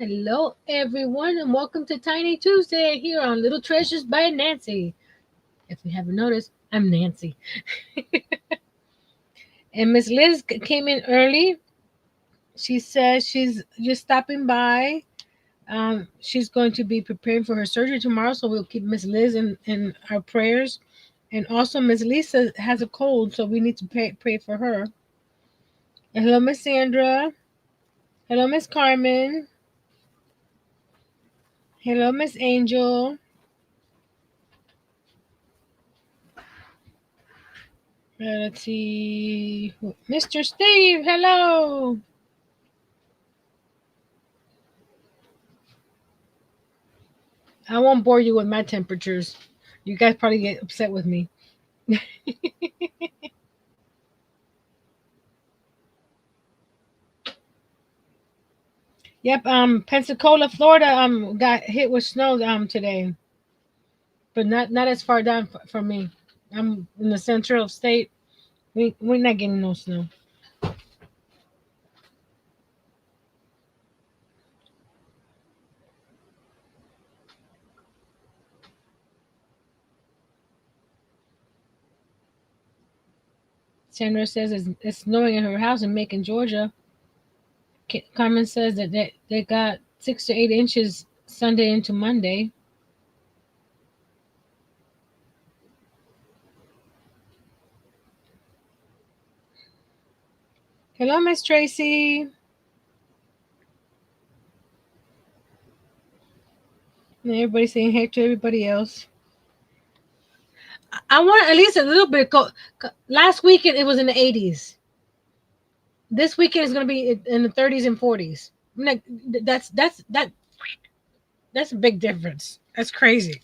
Hello, everyone, and welcome to Tiny Tuesday here on Little Treasures by Nancy. If you haven't noticed, I'm Nancy. And Miss Liz came in early. She says she's just stopping by. She's going to be preparing for her surgery tomorrow, so we'll keep Miss Liz in our prayers. And also, Miss Lisa has a cold, so we need to pray for her. And hello, Miss Sandra. Hello, Miss Carmen. Hello, Miss Angel. Let's see. Mr. Steve, hello. I won't bore you with my temperatures. You guys probably get upset with me. Yep, Pensacola, Florida, got hit with snow today, but not as far down from me. I'm in the central state. We're not getting no snow. Sandra says it's snowing in her house in Macon, Georgia. Carmen says that they got 6 to 8 inches Sunday into Monday. Hello, Miss Tracy. And everybody saying hey to everybody else. I want at least a little bit. Last weekend it was in the 80s. This weekend is going to be in the 30s and 40s. Like, that's a big difference. That's crazy.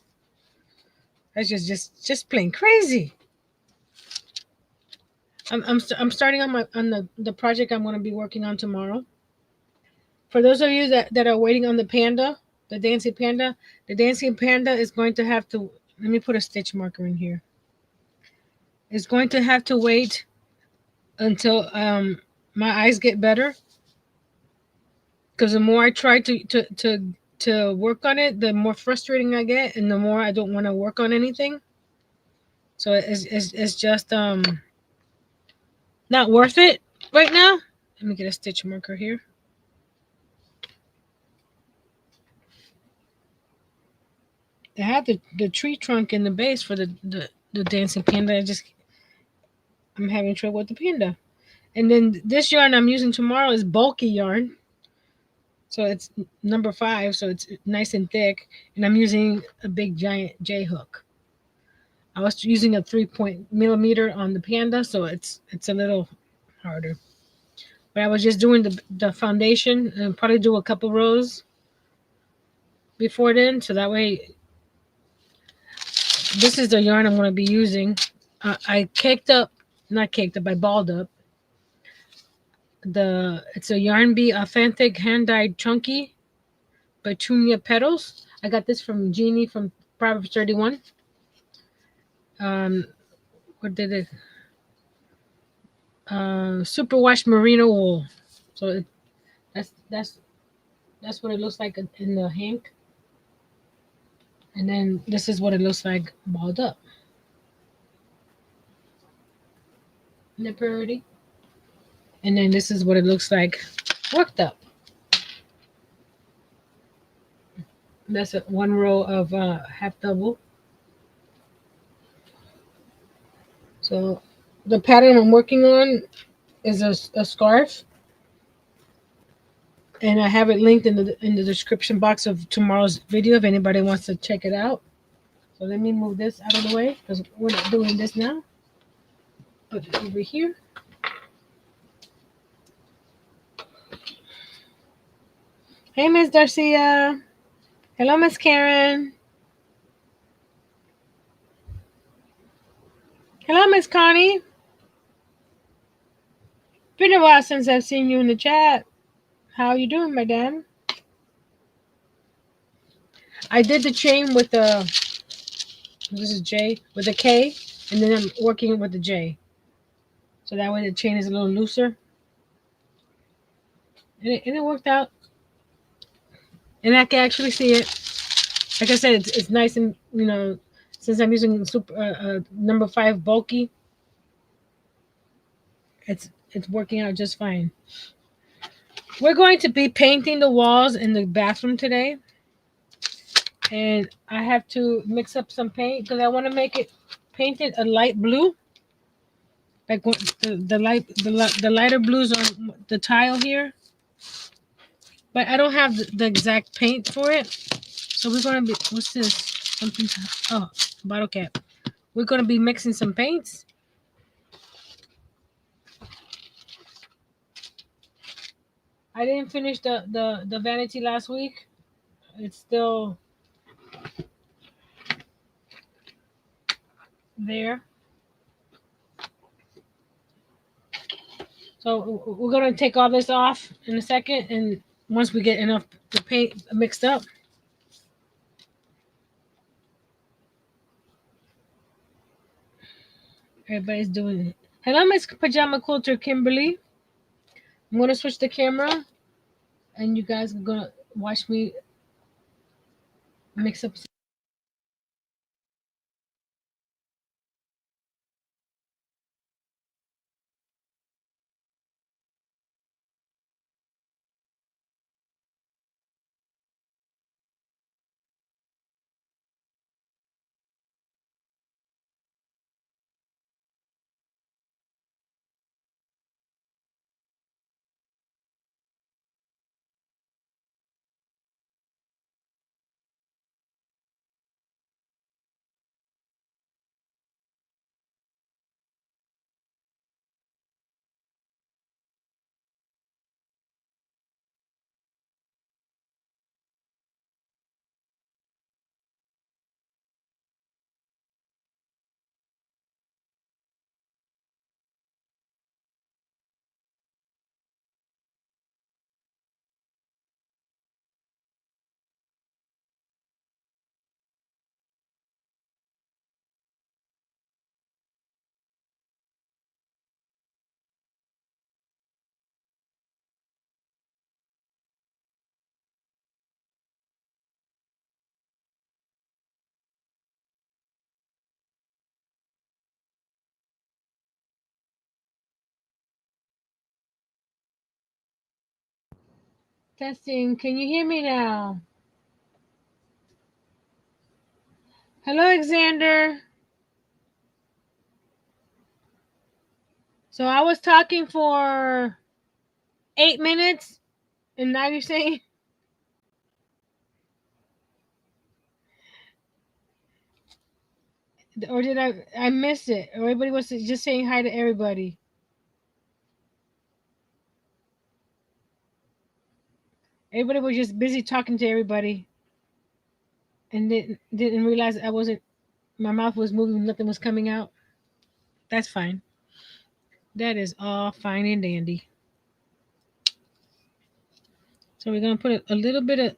That's just plain crazy. I'm starting on the project I'm going to be working on tomorrow. For those of you that are waiting on the panda, the dancing panda is going to have to. Let me put a stitch marker in here. It's going to have to wait until my eyes get better, because the more I try to work on it, the more frustrating I get, and the more I don't want to work on anything. So it's just not worth it right now. Let me get a stitch marker here. I have the tree trunk in the base for the dancing panda. I'm having trouble with the panda. And then this yarn I'm using tomorrow is bulky yarn. So it's number 5, so it's nice and thick. And I'm using a big giant J hook. I was using a 3 millimeter on the panda, so it's a little harder. But I was just doing the foundation and probably do a couple rows before then, so that way. This is the yarn I'm going to be using. I caked up, not caked up, I balled up. It's a Yarn Bee Authentic Hand Dyed Chunky Petunia Petals. I got this from Jeannie from Proverbs 31. What did it? Superwash merino wool. So that's that's that's what it looks like in the hank. And then this is what it looks like balled up. Isn't it pretty? And then this is what it looks like worked up. That's one row of half double. So the pattern I'm working on is a scarf, and I have it linked in the description box of tomorrow's video if anybody wants to check it out. So let me move this out of the way because we're not doing this now. Put it over here. Hey, Miss Darcia. Hello, Miss Karen. Hello, Miss Connie. Been a while since I've seen you in the chat. How you doing, madam? I did the chain with the, this is J, with a K, and then I'm working with the J. So that way the chain is a little looser. And it worked out and I can actually see it. Like I said, it's nice and since I'm using super number 5 bulky, it's working out just fine. We're going to be painting the walls in the bathroom today, and I have to mix up some paint because I want to make it painted a light blue, like the lighter blues on the tile here. But I don't have the exact paint for it, so we're gonna be what's this? Something? Oh, bottle cap. We're gonna be mixing some paints. I didn't finish the vanity last week. It's still there. So we're gonna take all this off in a second, and once we get enough the paint mixed up. Everybody's doing it. Hello, Miss Pajama Quilter Kimberly. I'm gonna switch the camera, and you guys are gonna watch me mix up. Testing. Can you hear me now? Hello, Alexander. So I was talking for 8 minutes, and now you're saying, or did I miss it? Or everybody was just saying hi to everybody. Everybody was just busy talking to everybody, and didn't realize I wasn't. My mouth was moving, nothing was coming out. That's fine. That is all fine and dandy. So we're gonna put a little bit of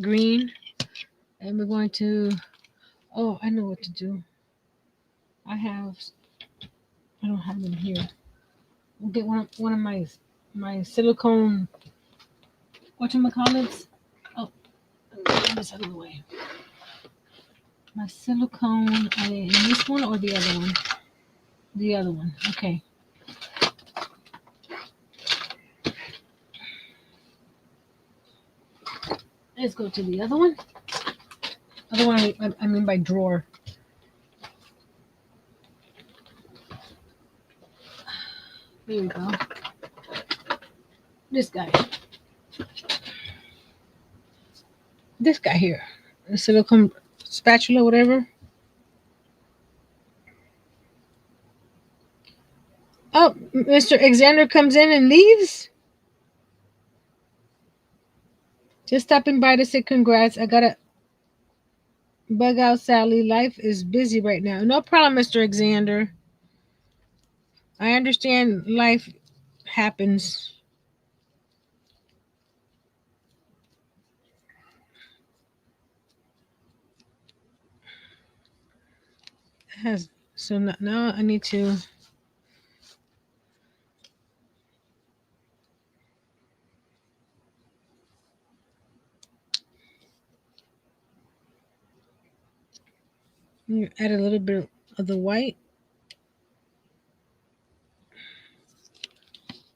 green, and we're going to. Oh, I know what to do. I have. I don't have them here. We'll get one of my silicone. Whatchamacallits? Oh, get this out of the way. My silicone. In this one or the other one? The other one. Okay. Let's go to the other one. Other one. I mean by drawer. Here we go. This guy. This guy here. The silicone spatula, whatever. Oh, Mr. Alexander comes in and leaves. Just stopping by to say congrats. I gotta bug out Sally. Life is busy right now. No problem, Mr. Alexander. I understand life happens. has so now I need to add a little bit of the white.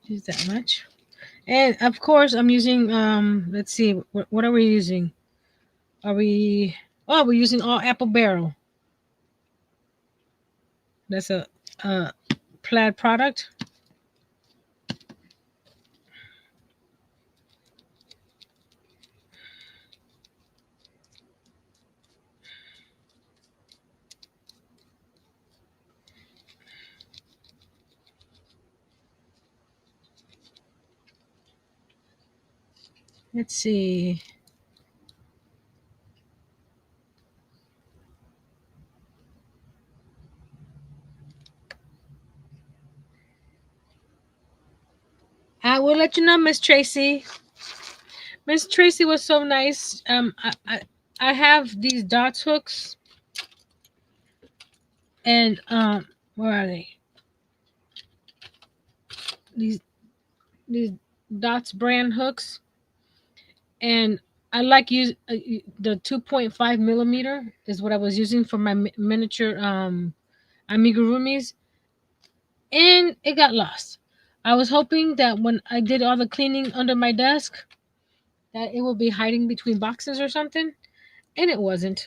Use that much. And of course I'm using let's see what are we using? Are we we're using all apple barrel. That's a plaid product. Let's see. I will let you know, Miss Tracy. Miss Tracy was so nice. I have these dots hooks, and where are they? These these dots brand hooks, and I like use the 2.5 millimeter is what I was using for my miniature amigurumis, and it got lost. I was hoping that when I did all the cleaning under my desk, that it would be hiding between boxes or something, and it wasn't.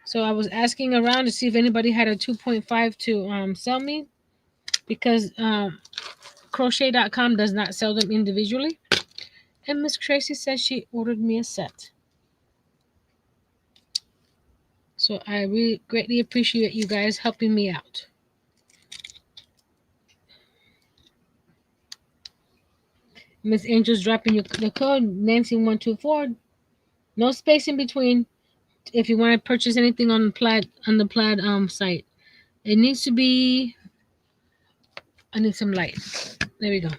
So I was asking around to see if anybody had a 2.5 to sell me because crochet.com does not sell them individually. And Miss Tracy says she ordered me a set. So I really greatly appreciate you guys helping me out. Miss Angel's dropping you the code Nancy124. No space in between if you want to purchase anything on the plaid site. It needs to be I need some light. There we go.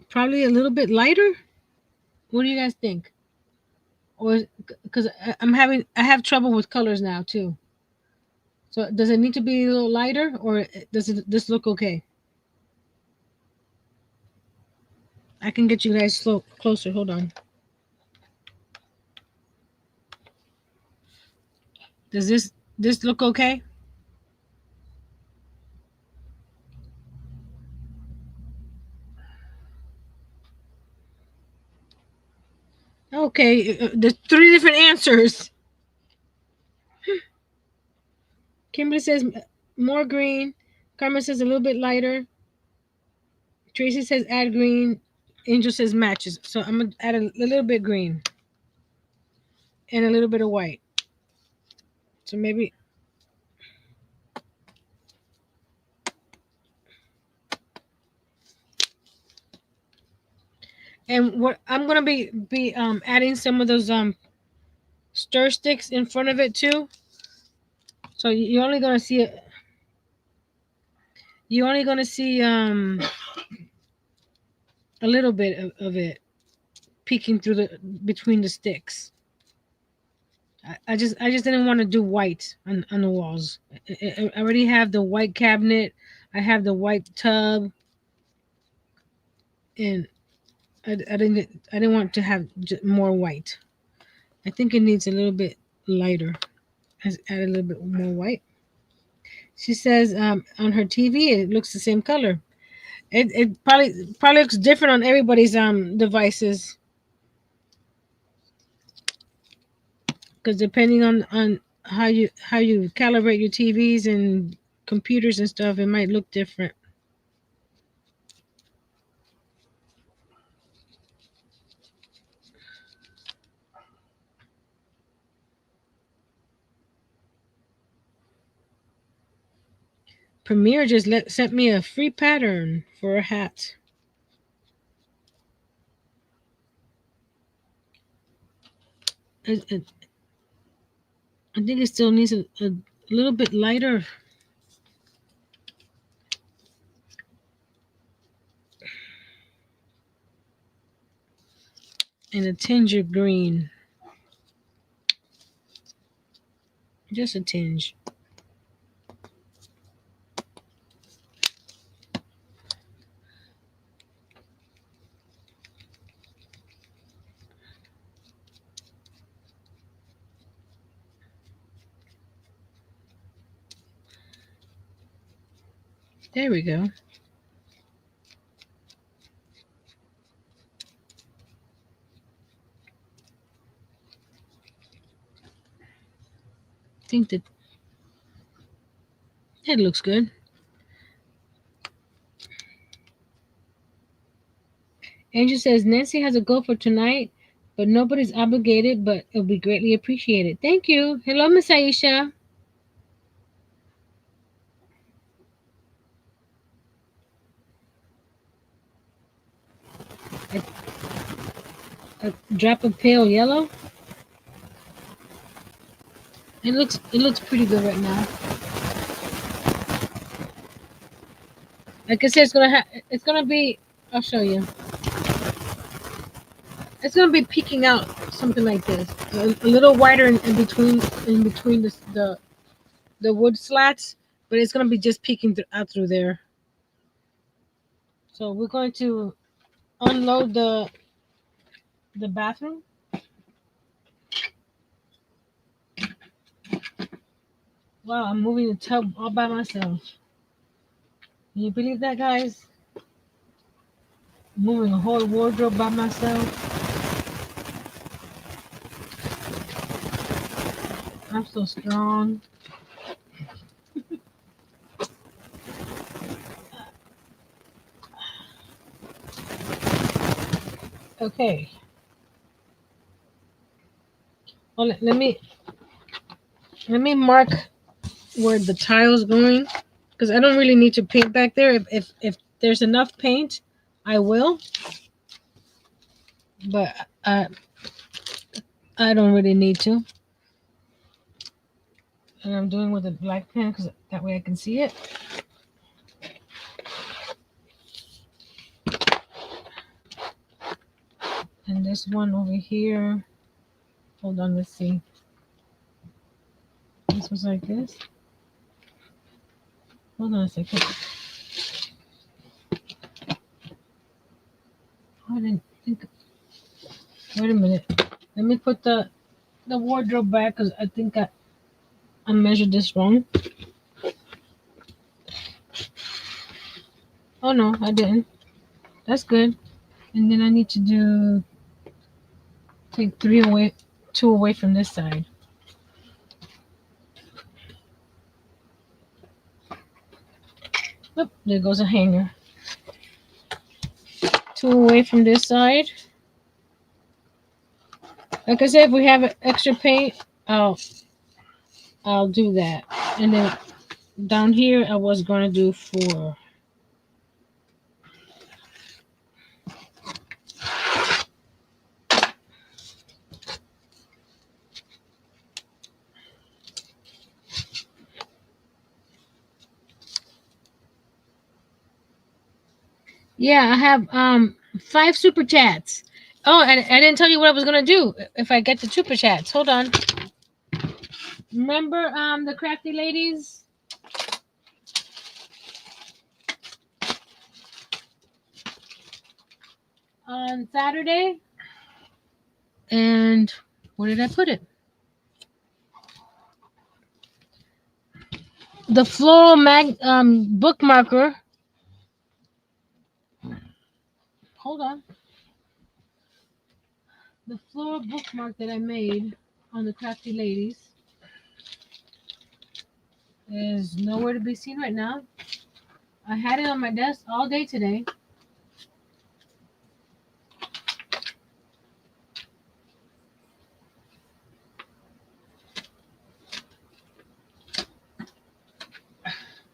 Probably a little bit lighter. What do you guys think? Or because I have trouble with colors now too. So does it need to be a little lighter, or does it this look okay? I can get you guys closer. Hold on. Does this look okay? Okay, there's three different answers. Kimberly says more green. Carmen says a little bit lighter. Tracy says add green. Angel says matches. So I'm gonna add a little bit green and a little bit of white. So maybe. And what I'm gonna be adding some of those stir sticks in front of it too. So you're only gonna see a little bit of it peeking through the between the sticks. I just didn't want to do white on the walls. I already have the white cabinet. I have the white tub, and I didn't want to have more white. I think it needs a little bit lighter. Let's add a little bit more white. She says on her TV it looks the same color. It probably looks different on everybody's devices because depending on how you calibrate your TVs and computers and stuff, it might look different. Premiere just sent me a free pattern for a hat. I think it still needs a little bit lighter and a tinge of green. Just a tinge. There we go. I think that looks good. Angel says Nancy has a goal for tonight, but nobody's obligated, but it'll be greatly appreciated. Thank you. Hello, Miss Aisha. A drop of pale yellow. It looks pretty good right now. Like I said, it's gonna be. I'll show you. It's gonna be peeking out something like this, a little wider in between the wood slats, but it's gonna be just peeking out through there. So we're going to unload the bathroom. Wow, I'm moving the tub all by myself. Can you believe that, guys? Moving a whole wardrobe by myself. I'm so strong. Okay. Well, let me mark where the tile's going, because I don't really need to paint back there. If there's enough paint, I will. But I don't really need to. And I'm doing with a black pen because that way I can see it. And this one over here. Hold on, let's see. This was like this. Hold on a second. I didn't think. Wait a minute. Let me put the wardrobe back because I think I measured this wrong. Oh no, I didn't. That's good. And then I need to take two away from this side. Oop, there goes a hanger. Two away from this side. Like I said, if we have extra paint, I'll do that. And then down here, I was going to do 4. Yeah, I have 5 super chats. Oh, and I didn't tell you what I was gonna do if I get the super chats. Hold on. Remember the crafty ladies? On Saturday? And where did I put it? The floral bookmarker. Hold on. The floral bookmark that I made on the crafty ladies is nowhere to be seen right now. I had it on my desk all day today.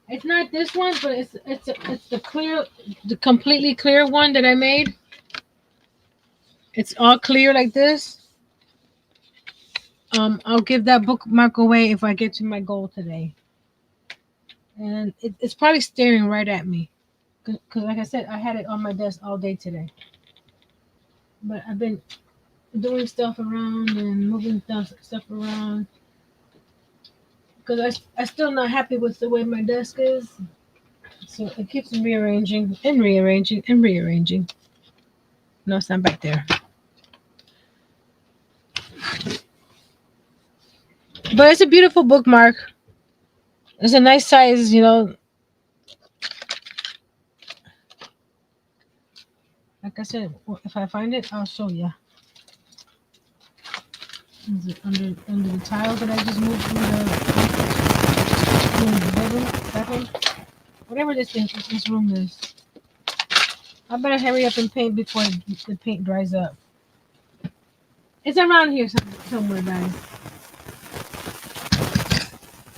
It's not this one, but it's the completely clear one that I made. It's all clear like this. I'll give that bookmark away if I get to my goal today. And it's probably staring right at me, because like I said, I had it on my desk all day today. But I've been doing stuff around and moving stuff around. because I still not happy with the way my desk is. So it keeps rearranging and rearranging and rearranging. No, it's not back there. But it's a beautiful bookmark. It's a nice size, Like I said, if I find it, I'll show you. Is it under the tiles that I just moved from the bedroom, bathroom? Whatever this room is. I better hurry up and paint before the paint dries up. It's around here somewhere, guys.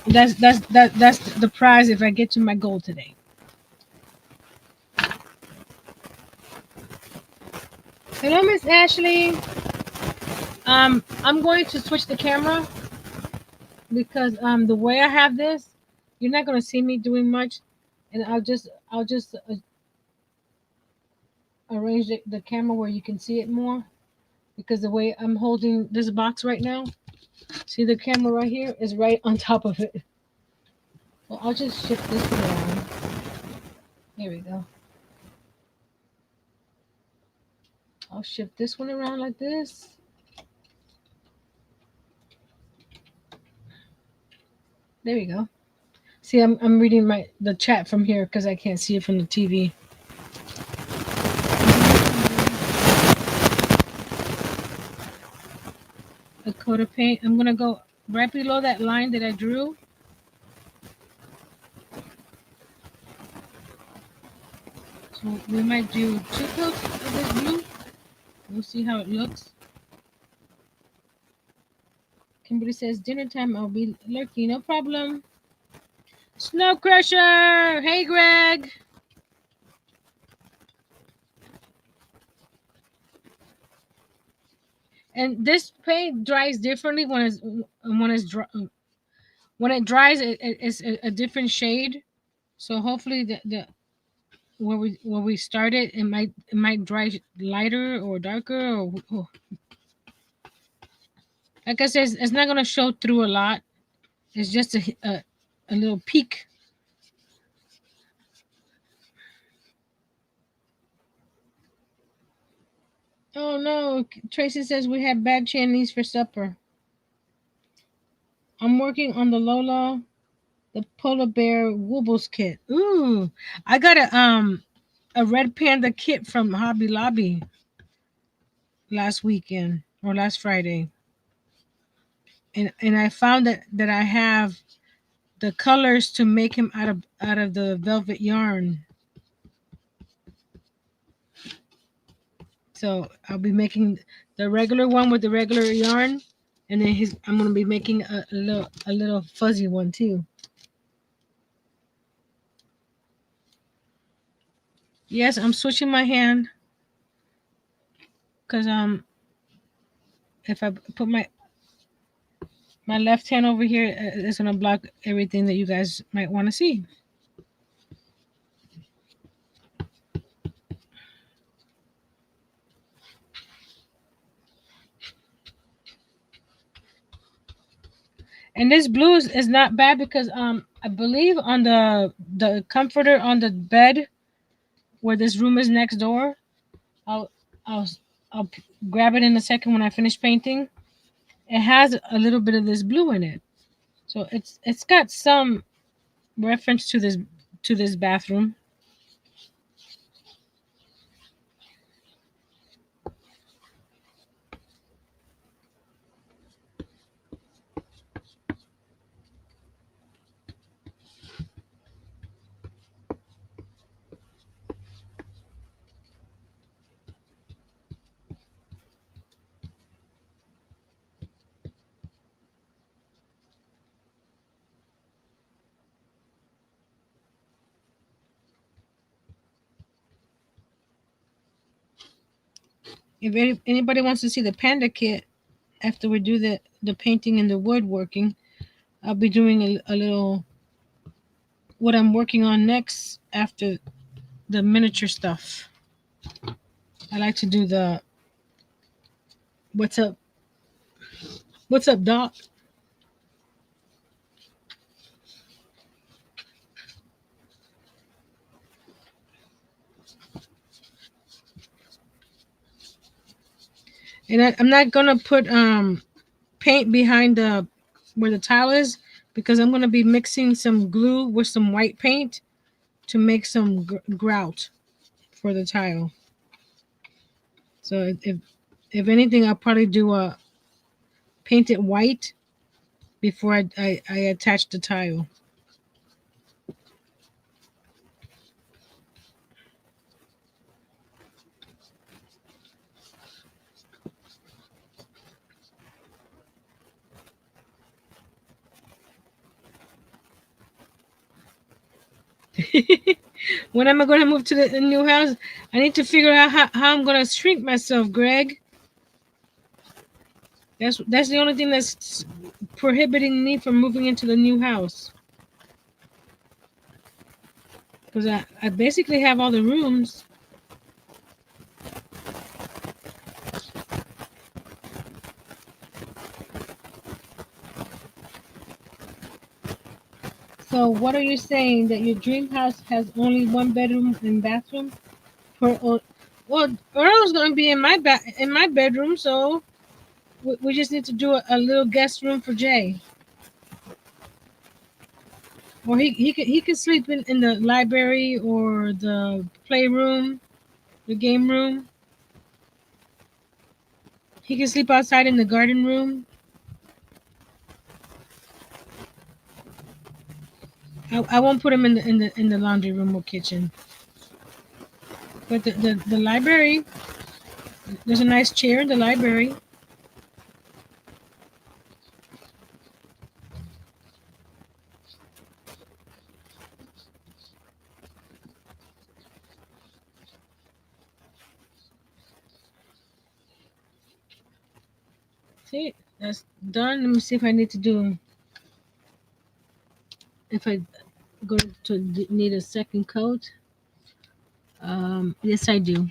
That's the prize if I get to my goal today. Hello, Miss Ashley. I'm going to switch the camera because the way I have this, you're not gonna see me doing much, and I'll just arrange the camera where you can see it more because the way I'm holding this box right now, see the camera right here is right on top of it. Well, I'll just shift this around. Here we go. I'll shift this one around like this. There we go. See, I'm reading the chat from here because I can't see it from the TV. A coat of paint. I'm gonna go right below that line that I drew. So we might do 2 coats of this blue. We'll see how it looks. Kimberly says dinner time. I'll be lurking. No problem. Snow Crusher. Hey, Greg. And this paint dries differently when it dries. It's a different shade. So hopefully the where we started, it might dry lighter or darker or like I said, it's not gonna show through a lot. It's just a little peak. Oh no, Tracy says we had bad Chinese for supper. I'm working on the polar bear wobbles kit. Ooh, I got a red panda kit from Hobby Lobby last weekend or last Friday, and I found that I have the colors to make him out of the velvet yarn. So I'll be making the regular one with the regular yarn, and then I'm gonna be making a little fuzzy one too. Yes, I'm switching my hand because if I put my left hand over here, it's gonna block everything that you guys might want to see. And this blue is not bad because I believe on the comforter on the bed where this room is next door, I'll I'll I'll grab it in a second when I finish painting. It has a little bit of this blue in it, so it's got some reference to this bathroom. If anybody wants to see the panda kit after we do the painting and the woodworking, I'll be doing a little what I'm working on next after the miniature stuff. I like to do the what's up, Doc. And I'm not gonna put paint behind the where the tile is because I'm gonna be mixing some glue with some white paint to make some grout for the tile. So if anything, I'll probably do a paint it white before I attach the tile. When am I going to move to the new house? I need to figure out how I'm going to shrink myself, Greg. That's the only thing that's prohibiting me from moving into the new house. Because I basically have all the rooms. So what are you saying? That your dream house has only one bedroom and bathroom? Well, Earl's going to be in my bedroom, so we just need to do a little guest room for Jay. Or he could sleep in the library or the playroom, the game room. He can sleep outside in the garden room. I won't put him in the laundry room or kitchen. But the library, there's a nice chair in the library. See, that's done. Let me see if I need to do if I go to need a second coat. Yes, I do.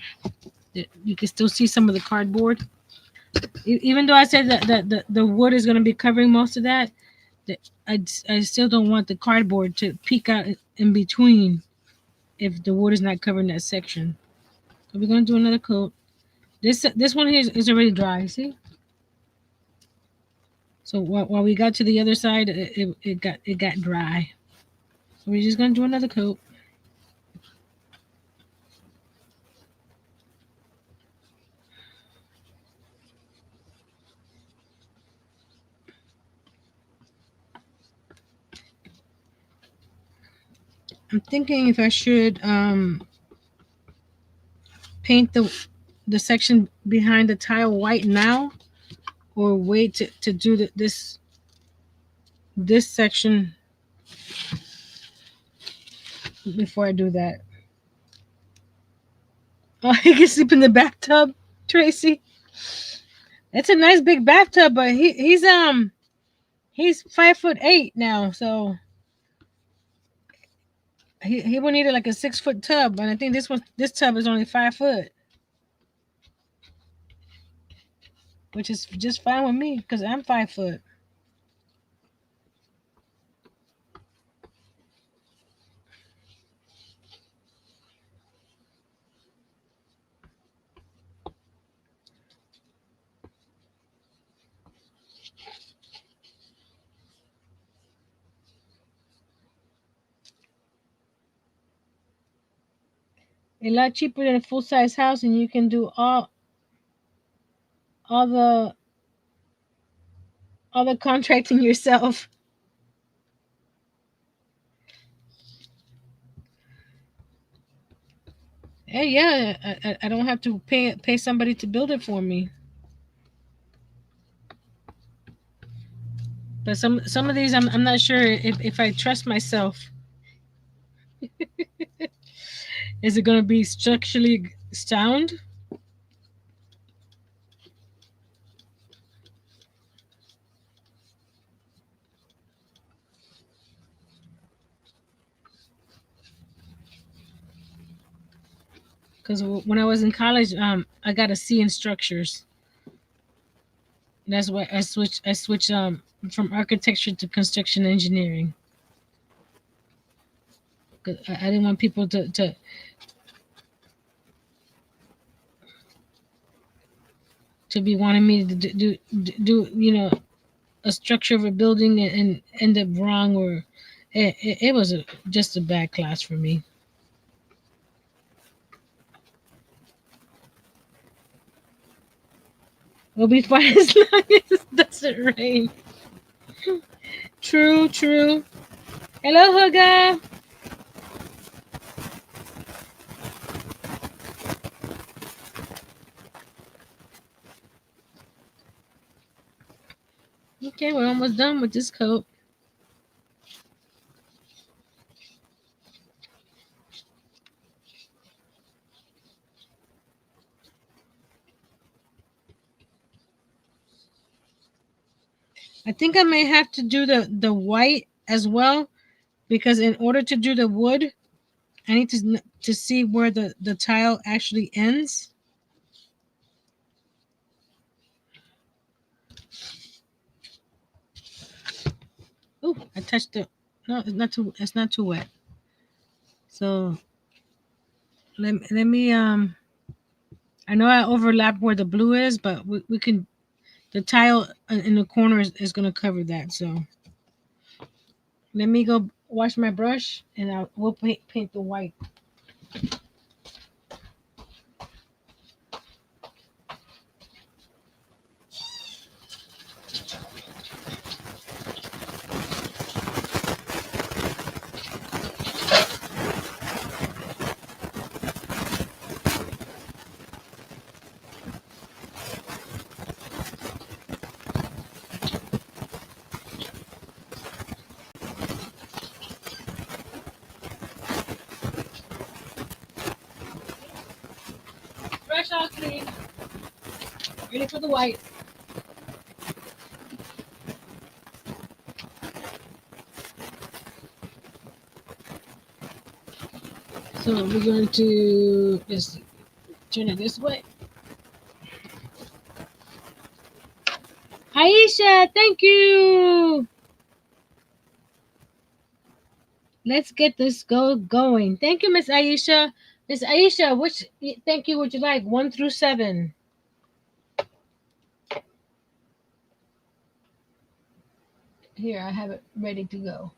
You can still see some of the cardboard. Even though I said that the wood is going to be covering most of that, I still don't want the cardboard to peek out in between if the wood is not covering that section. So we're going to do another coat. This one here is already dry. See? So while we got to the other side, it got dry. So we're just going to do another coat. I'm thinking if I should paint the section behind the tile white now, or wait to do this section before I do that. Oh, he can sleep in the bathtub, Tracy. It's a nice big bathtub, but he's 5'8" now, so he would need like a 6 foot tub, and I think this tub is only 5 foot, which is just fine with me because I'm 5 foot. A lot cheaper than a full size house, and you can do all the all the contracting yourself. Hey, yeah, I don't have to pay somebody to build it for me. But some of these, I'm not sure if I trust myself. Is it going to be structurally sound? Because when I was in college, I got a C in structures. That's why I switched from architecture to construction engineering. 'Cause I didn't want people to be wanting me to do a structure of a building and end up wrong, or it was just a bad class for me. We'll be fine as long as it doesn't rain. True, true. Hello, Huga. Okay, we're almost done with this coat. I think I may have to do the white as well, because in order to do the wood, I need to see where the tile actually ends. Ooh, I touched the. No, it's not too. It's not too wet. So let me I know I overlap where the blue is, but we can. The tile in the corner is going to cover that. So let me go wash my brush, and we'll paint the white. Brush all clean. Ready for the white. So we're going to just turn it this way. Aisha, thank you. Let's get this going. Thank you, Miss Aisha. Miss Aisha, which thank you would you like? 1 through 7. Here, I have it ready to go.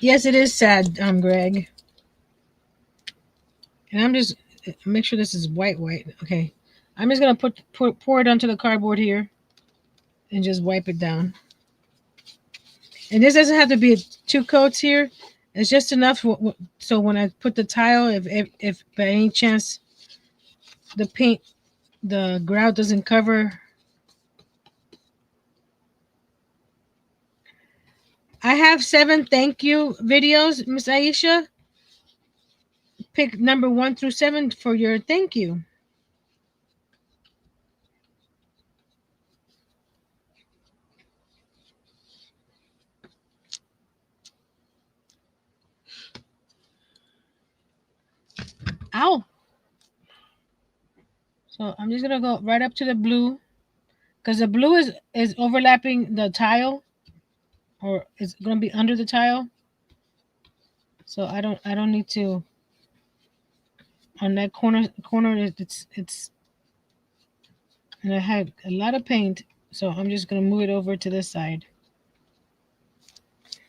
Yes, it is sad, Greg. And I'm just make sure this is white. Okay. I'm just gonna pour it onto the cardboard here and just wipe it down. And this doesn't have to be 2 coats here. It's just enough so when I put the tile, if by any chance the paint, the grout doesn't cover. I have 7 thank you videos, Miss Aisha. Pick number 1 through 7 for your thank you. Ow. So I'm just gonna go right up to the blue, because the blue is overlapping the tile, or it's gonna be under the tile. So I don't need to. On that corner, it's and I had a lot of paint, so I'm just gonna move it over to this side.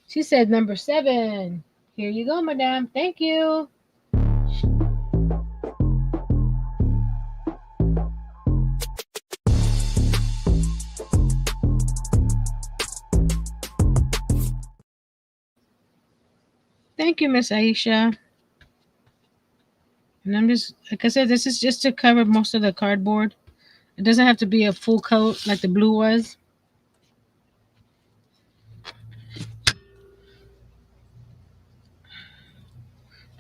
She said number 7. Here you go, madame. Thank you. Thank you, Miss Aisha. And I'm just, like I said, this is just to cover most of the cardboard. It doesn't have to be a full coat like the blue was.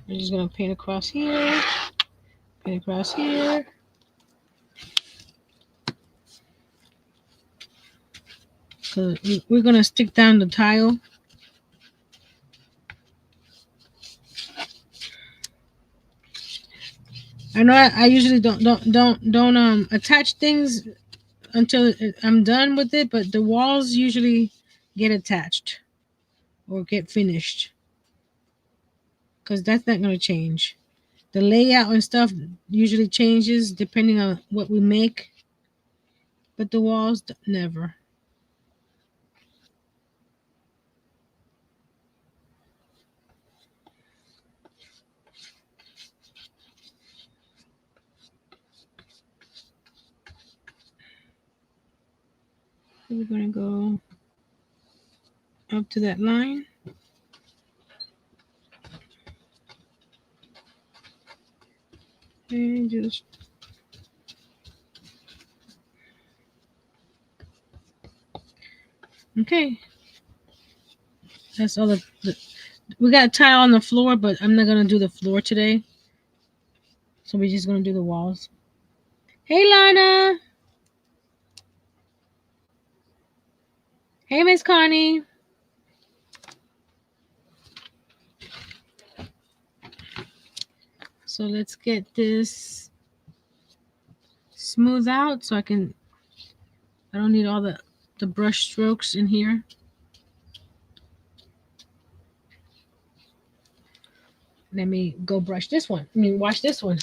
I'm just gonna paint across here, paint across here. So we're gonna stick down the tile. I know I usually don't attach things until I'm done with it, but the walls usually get attached or get finished, because that's not going to change. The layout and stuff usually changes depending on what we make, but the walls never. So we're going to go up to that line. And just okay. That's all we got tile on the floor, but I'm not gonna do the floor today. So we're just gonna do the walls. Hey Lana. Hey Miss Connie. So let's get this smooth out so I don't need all the brush strokes in here. Let me go brush this one. I mean wash this one.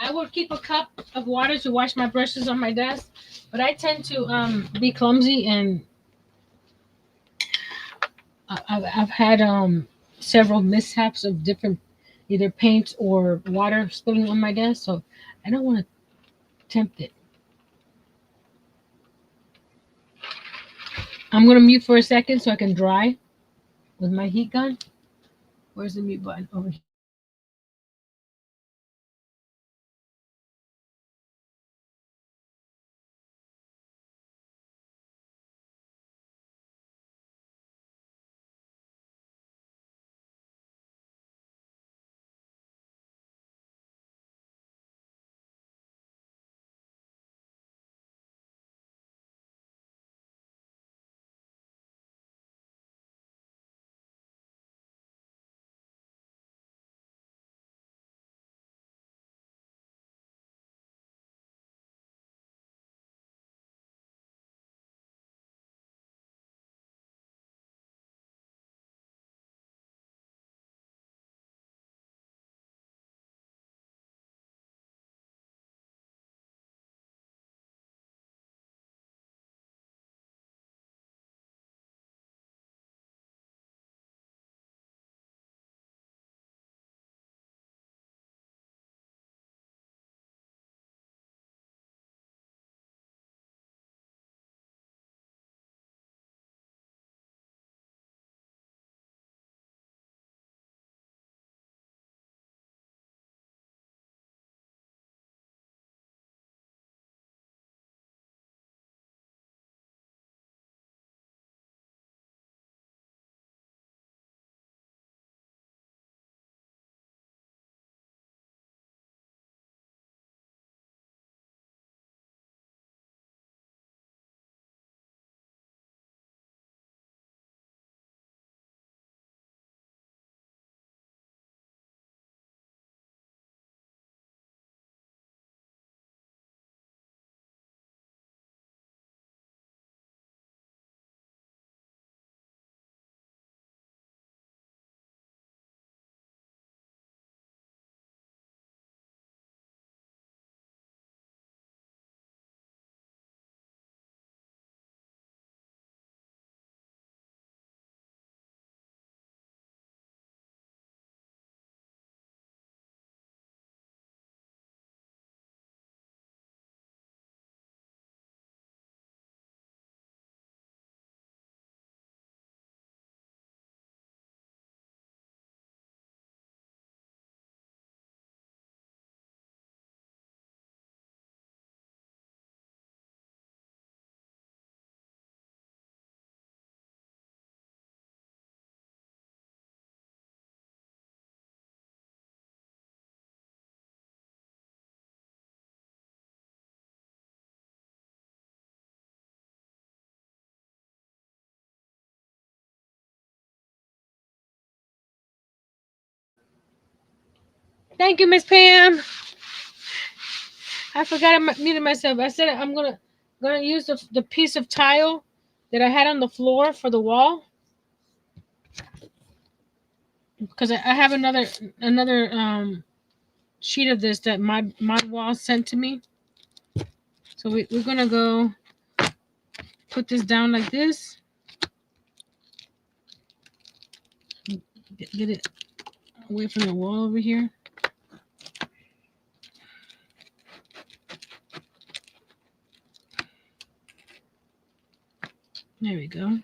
I would keep a cup of water to wash my brushes on my desk, but I tend to be clumsy, and I've had several mishaps of different either paint or water spilling on my desk, so I don't want to tempt it. I'm gonna mute for a second so I can dry with my heat gun. Where's the mute button? Over here. Thank you, Miss Pam. I forgot I muted myself. I said I'm gonna use the piece of tile that I had on the floor for the wall because I have another sheet of this that my wall sent to me. So we're gonna go put this down like this. Get it away from the wall over here. There we go.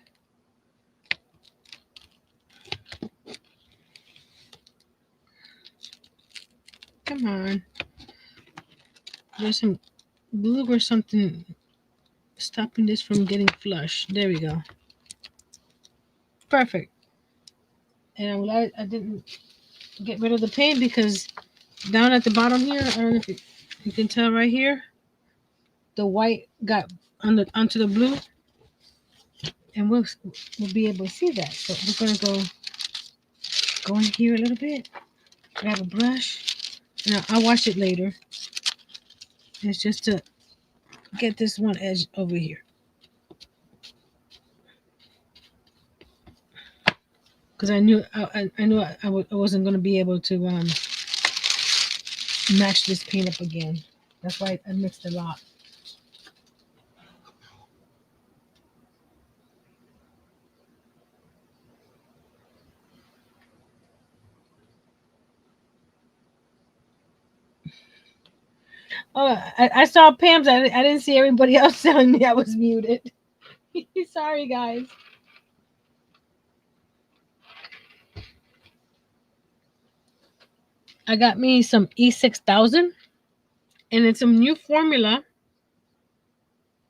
Come on. There's some glue or something stopping this from getting flush. There we go. Perfect. And I'm glad I didn't get rid of the paint because down at the bottom here, I don't know if you can tell right here, the white got onto the blue, and we'll be able to see that. So we're gonna go in here a little bit, grab a brush, and I'll wash it later. It's just to get this one edge over here. Because I knew I wasn't going to be able to match this paint up again. That's why I mixed a lot. Oh, I saw Pam's. I didn't see everybody else telling me I was muted. Sorry, guys. I got me some E6000, and it's a new formula.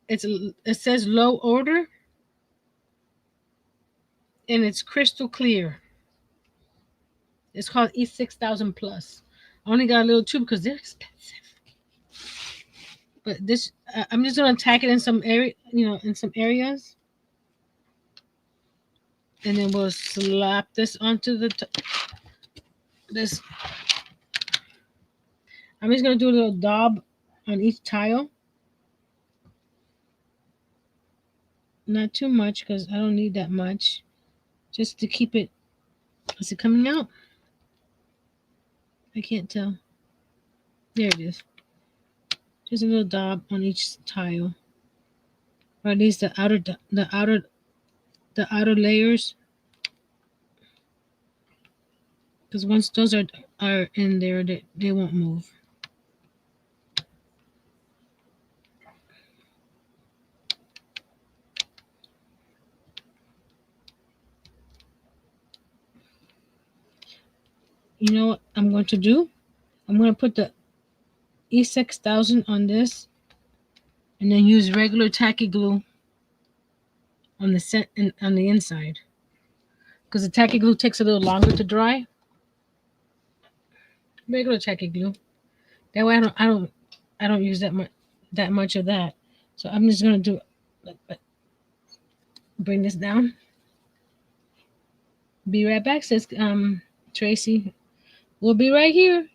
It says low odor, and it's crystal clear. It's called E6000 Plus. I only got a little tube because they're expensive. But this, I'm just gonna tack it in some area, in some areas, and then we'll slap this onto this. I'm just gonna do a little daub on each tile. Not too much because I don't need that much. Just to keep it. Is it coming out? I can't tell. There it is. Just a little daub on each tile. Or at least the outer layers. Because once those are in there, they won't move. You know what I'm going to do? I'm going to put the E6000 on this, and then use regular tacky glue on the inside, because the tacky glue takes a little longer to dry. Regular tacky glue. That way I don't use that much of that. So I'm just gonna do bring this down. Be right back, says Tracy. We'll be right here.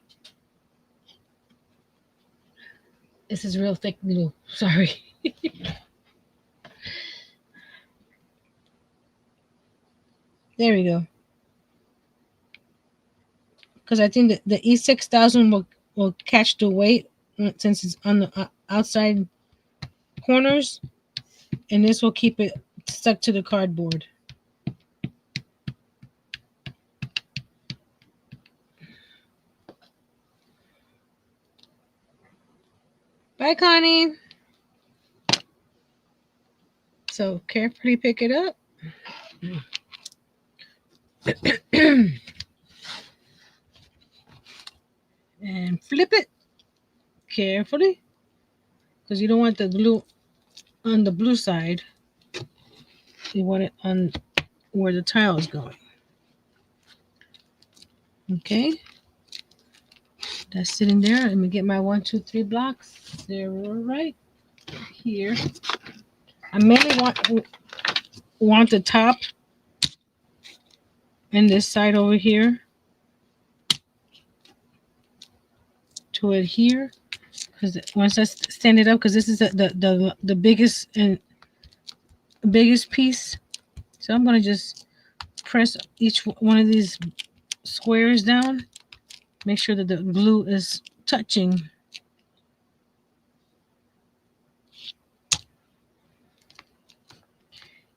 This is real thick glue. Sorry. There we go. Because I think that the E6000 will catch the weight since it's on the outside corners, and this will keep it stuck to the cardboard. Bye, Connie. So carefully pick it up. And flip it carefully, because you don't want the glue on the blue side. You want it on where the tile is going. Okay. That's sitting there. Let me get my 1, 2, 3 blocks. They're right here. I mainly want the top and this side over here. to it here, because once I stand it up, because this is the biggest and biggest piece. So I'm gonna just press each one of these squares down. Make sure that the glue is touching.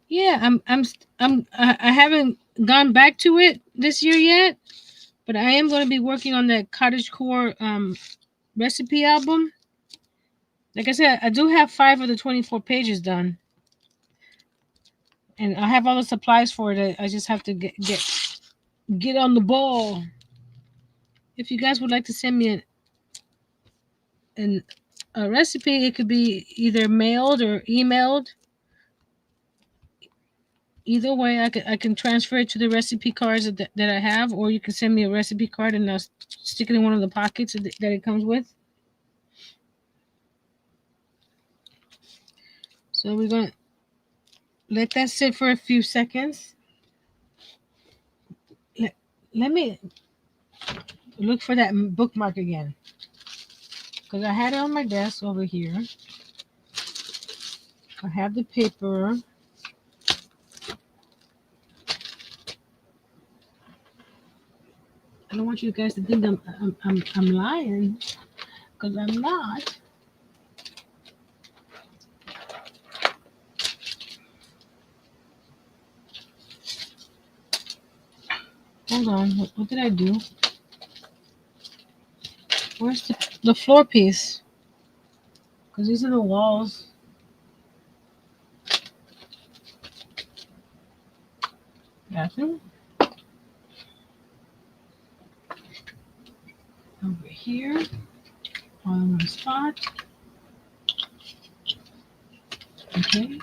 Yeah, I haven't gone back to it this year yet, but I am going to be working on that cottagecore recipe album. Like I said, I do have 5 of the 24 pages done, and I have all the supplies for it. I just have to get on the ball. If you guys would like to send me a recipe, it could be either mailed or emailed. Either way, I can transfer it to the recipe cards that I have, or you can send me a recipe card and I'll stick it in one of the pockets that it comes with. So we're going to let that sit for a few seconds. Let me look for that bookmark again, because I had it on my desk over here. I have the paper. I don't want you guys to think I'm lying, because I'm not. Hold on. What did I do? Where's the floor piece? Because these are the walls. Bathroom. Over here. All in one spot. Okay.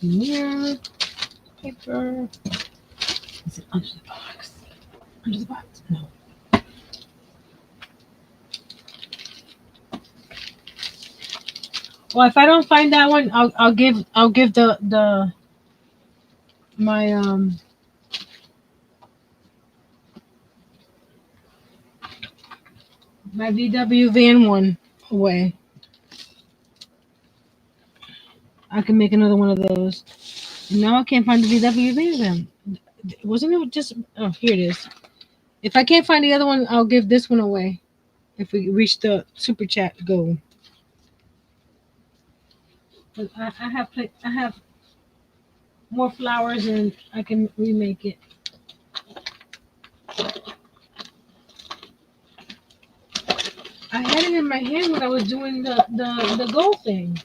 Mirror. Paper. Is it under the box? Under the box? No. Well, if I don't find that one, I'll give the my my VW van one away. I can make another one of those. And now I can't find the VW van. Wasn't it just? Oh, here it is. If I can't find the other one, I'll give this one away. If we reach the super chat goal. But I have more flowers and I can remake it. I had it in my hand when I was doing the gold thing.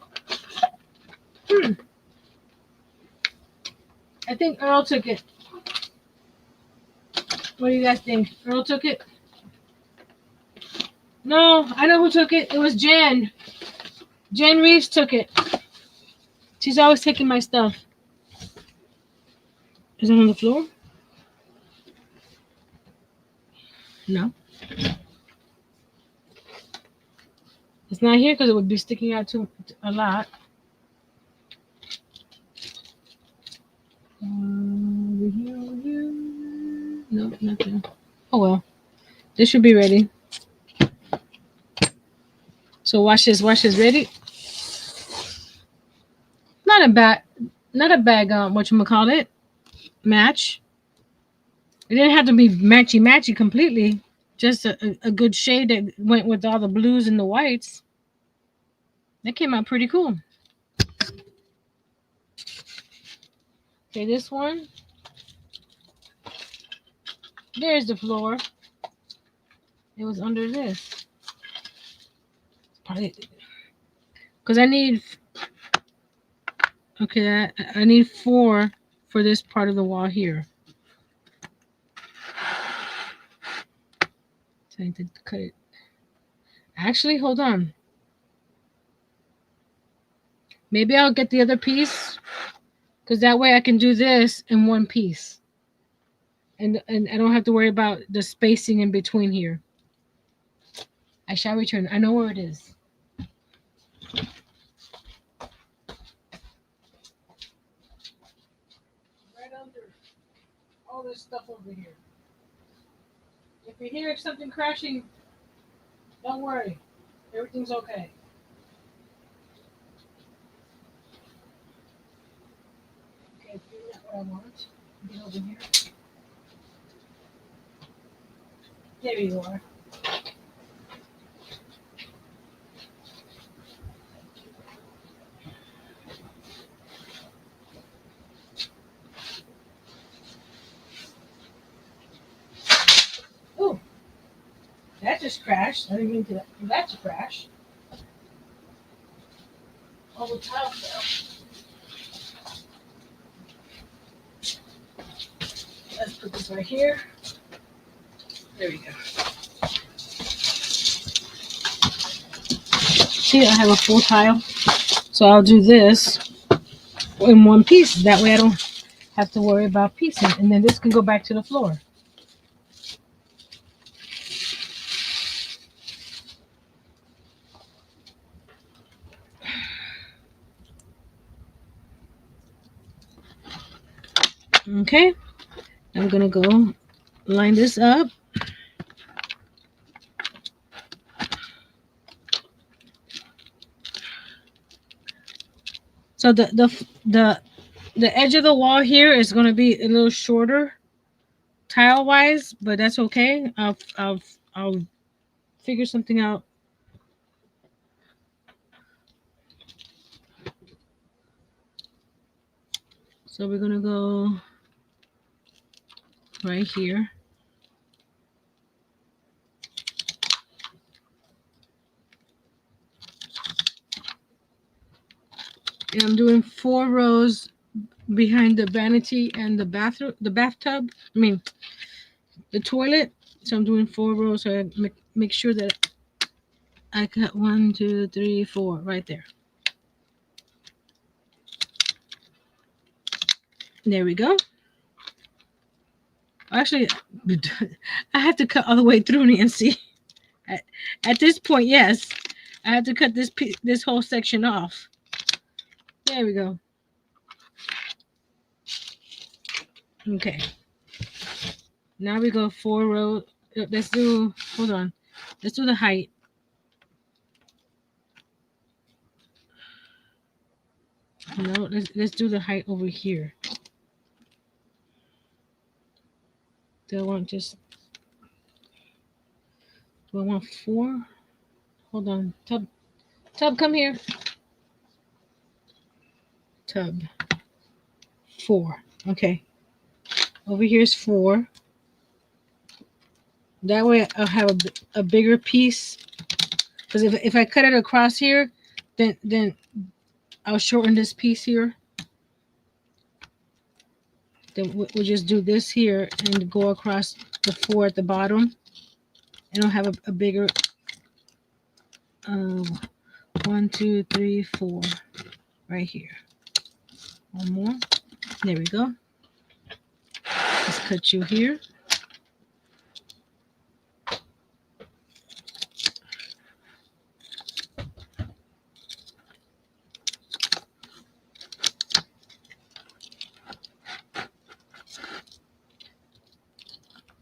I think Earl took it. What do you guys think? Earl took it? No, I know who took it. It was Jen. Jen Reeves took it. She's always taking my stuff. Is it on the floor? No. It's not here because it would be sticking out too a lot. Over here, over here. No, not there. Oh well. This should be ready. So watch this. Watch this. Ready? Not a bad, not a bad. Whatchamacallit, match. It didn't have to be matchy completely. Just a good shade that went with all the blues and the whites. That came out pretty cool. Okay, this one. There's the floor. It was under this. Probably because I need. Okay, I need 4 for this part of the wall here. So I need to cut it. Actually, hold on. Maybe I'll get the other piece, because that way I can do this in one piece. And I don't have to worry about the spacing in between here. I shall return. I know where it is. Right under all this stuff over here. If you hear something crashing, Don't worry. Everything's okay. Okay, figure out what I want. Get over here. There you are. Oh, that just crashed. I didn't mean to, that to crash. All the tile fell. Let's put this right here. There we go. See, I have a full tile. So I'll do this in one piece. That way I don't have to worry about piecing. And then this can go back to the floor. Okay, I'm gonna go line this up. So the edge of the wall here is gonna be a little shorter tile wise, but that's okay. I'll figure something out. So we're gonna go right here. And I'm doing 4 rows behind the vanity and the bathroom, the bathtub. I mean, the toilet. So I'm doing 4 rows. So I make sure that I cut 1, 2, 3, 4 right there. There we go. Actually, I have to cut all the way through, Nancy. At this point, yes, I have to cut this whole section off. There we go. Okay. Now we go 4 rows. Let's do. Hold on. Let's do the height. No, let's do the height over here. Do I want just? Do I want 4? Hold on. Tub, come here. Tub. 4. Okay. Over here is 4. That way I'll have a bigger piece. Because if I cut it across here, then I'll shorten this piece here. Then we'll just do this here and go across the 4 at the bottom. And I'll have a bigger 1, 2, 3, 4 right here. One more. There we go. Let's cut you here.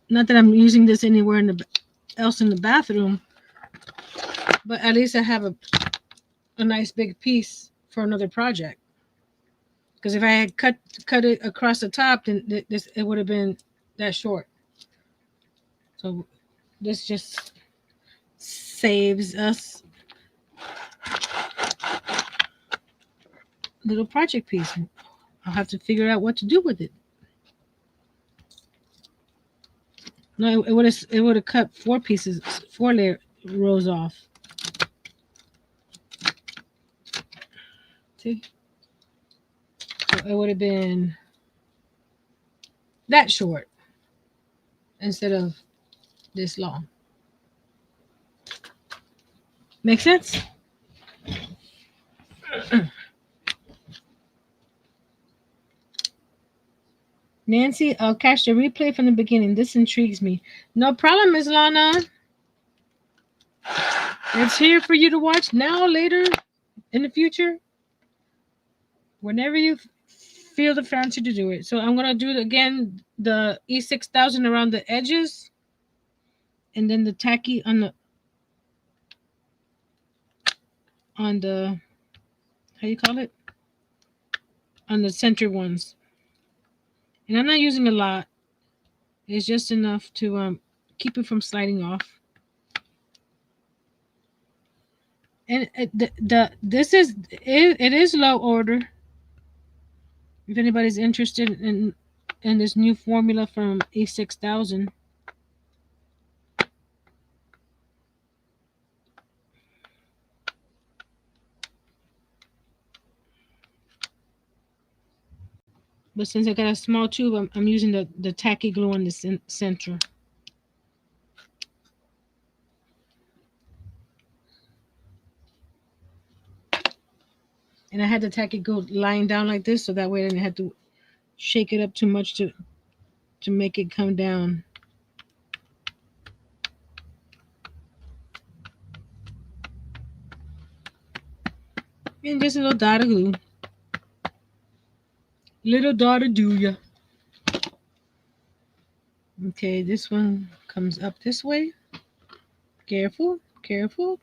Not that I'm using this anywhere else in the bathroom, but at least I have a nice big piece for another project. Because if I had cut it across the top, then it would have been that short. So this just saves us a little project piece. I'll have to figure out what to do with it. No, it would have cut 4 pieces, 4 rows off. See, so it would have been that short instead of this long. Make sense? Nancy, I'll catch the replay from the beginning. This intrigues me. No problem, Ms. Lana. It's here for you to watch now, later, in the future. Whenever you feel the fancy to do it. So I'm going to do, again, the E6000 around the edges. And then the tacky on the on the, how you call it, on the center ones. And I'm not using a lot. It's just enough to keep it from sliding off. And this is it is low order. If anybody's interested in this new formula from E6000. But since I got a small tube, I'm using the tacky glue on the center. And I had the tacky glue lying down like this, so that way I didn't have to shake it up too much to make it come down. And just a little dot of glue. Little dot of do ya. Okay, this one comes up this way. Careful, careful.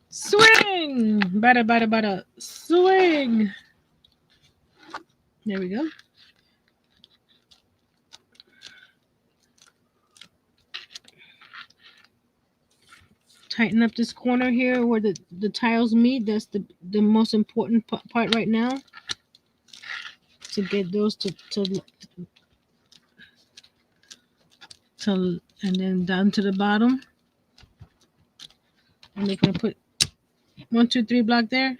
Swing! Bada, bada, bada. Swing! There we go. Tighten up this corner here where the tiles meet. That's the most important part right now. To get those to and then down to the bottom. And they're gonna put 1, 2, 3 block there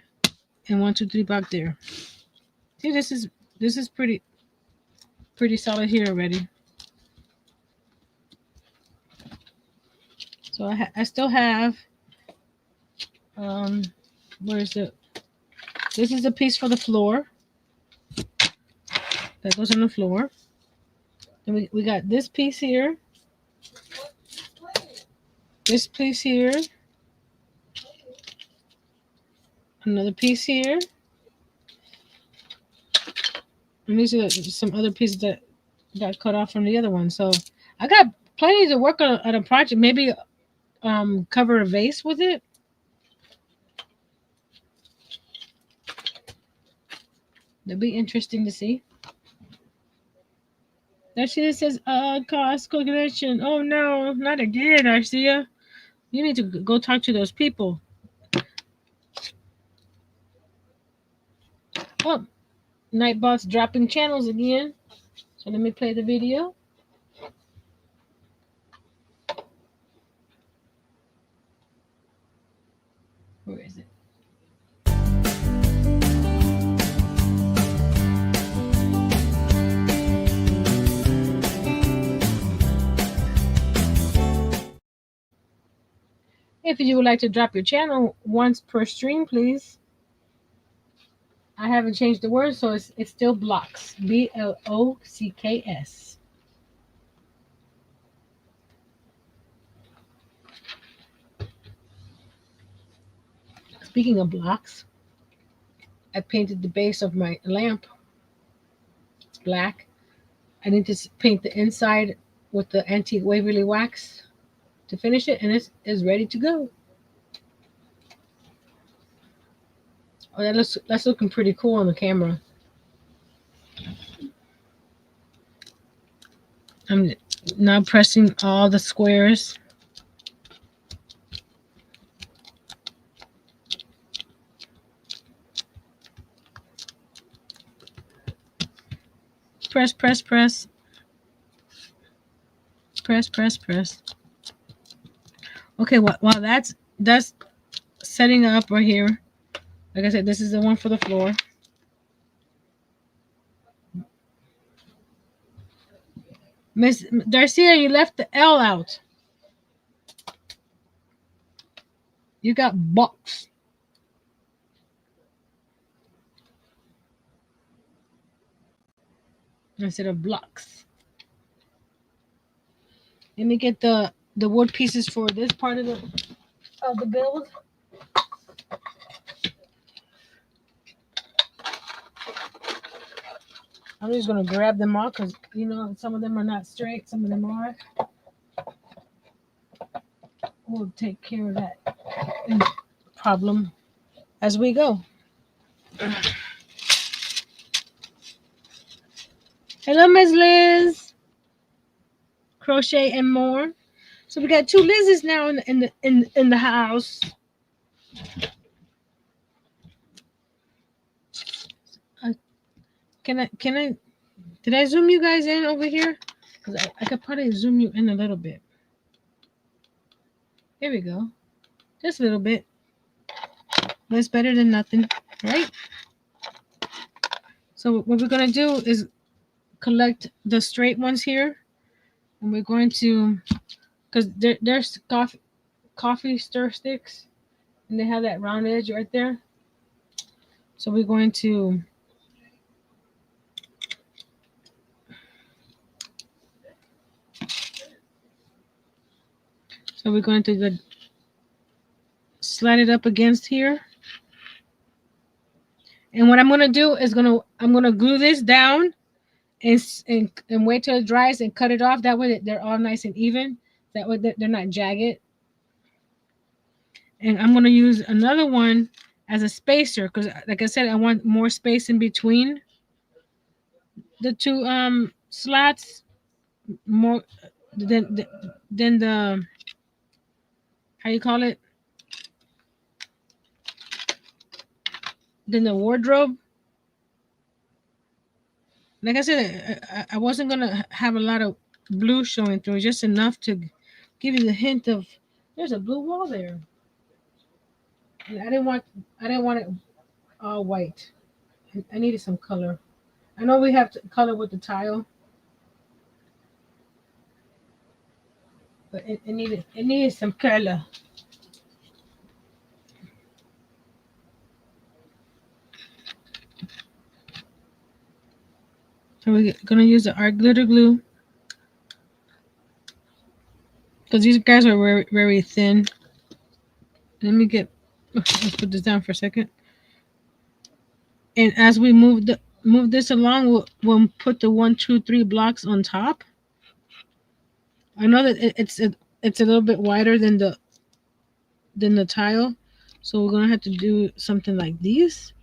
and 1, 2, 3 block there. See, this is pretty solid here already. So I still have where is it? This is a piece for the floor that goes on the floor. And we got this piece here, this piece here, another piece here, and these are some other pieces that got cut off from the other one. So I got plenty to work on a project. Maybe cover a vase with it. That'd be interesting to see. Darcia says, Costco connection. Oh no, not again, Darcia. You need to go talk to those people. Oh, Nightbot's dropping channels again. So let me play the video. Where is it? If you would like to drop your channel once per stream, please. I haven't changed the word, so it's still blocks. BLOCKS. Speaking of blocks, I painted the base of my lamp. It's black. I need to paint the inside with the antique Waverly wax to finish it, and it's ready to go. Oh, that's looking pretty cool on the camera. I'm now pressing all the squares. Press, press, press. Press, press, press. Okay, while that's setting up right here. Like I said, this is the one for the floor. Miss Darcia, you left the L out. You got box. Instead of blocks. Let me get the wood pieces for this part of the build. I'm just gonna grab them all because some of them are not straight, some of them are. We'll take care of that in problem as we go. Hello, Miss Liz. Crochet and more. So we got two Liz's now in the house. Uh, can I did I zoom you guys in over here? Because I could probably zoom you in a little bit. Here we go. Just a little bit. But it's better than nothing, right? So what we're gonna do is collect the straight ones here, and we're going to, because there's coffee stir sticks, and they have that round edge right there. So we're going to slide it up against here. And what I'm gonna do is I'm gonna glue this down and wait till it dries and cut it off. That way they're all nice and even. That way they're not jagged. And I'm gonna use another one as a spacer because, like I said, I want more space in between the two slots, more than the, how you call it, than the wardrobe. Like I said, I wasn't gonna have a lot of blue showing through, just enough to give you the hint of there's a blue wall there. And I didn't want it all white. I needed some color. I know we have to color with the tile, but it needed some color. So we're gonna use the art glitter glue because these guys are very, very thin. Let me let's put this down for a second. And as we move this along, we'll put the 1, 2, 3 blocks on top. I know that it's a little bit wider than the tile, so we're gonna have to do something like these.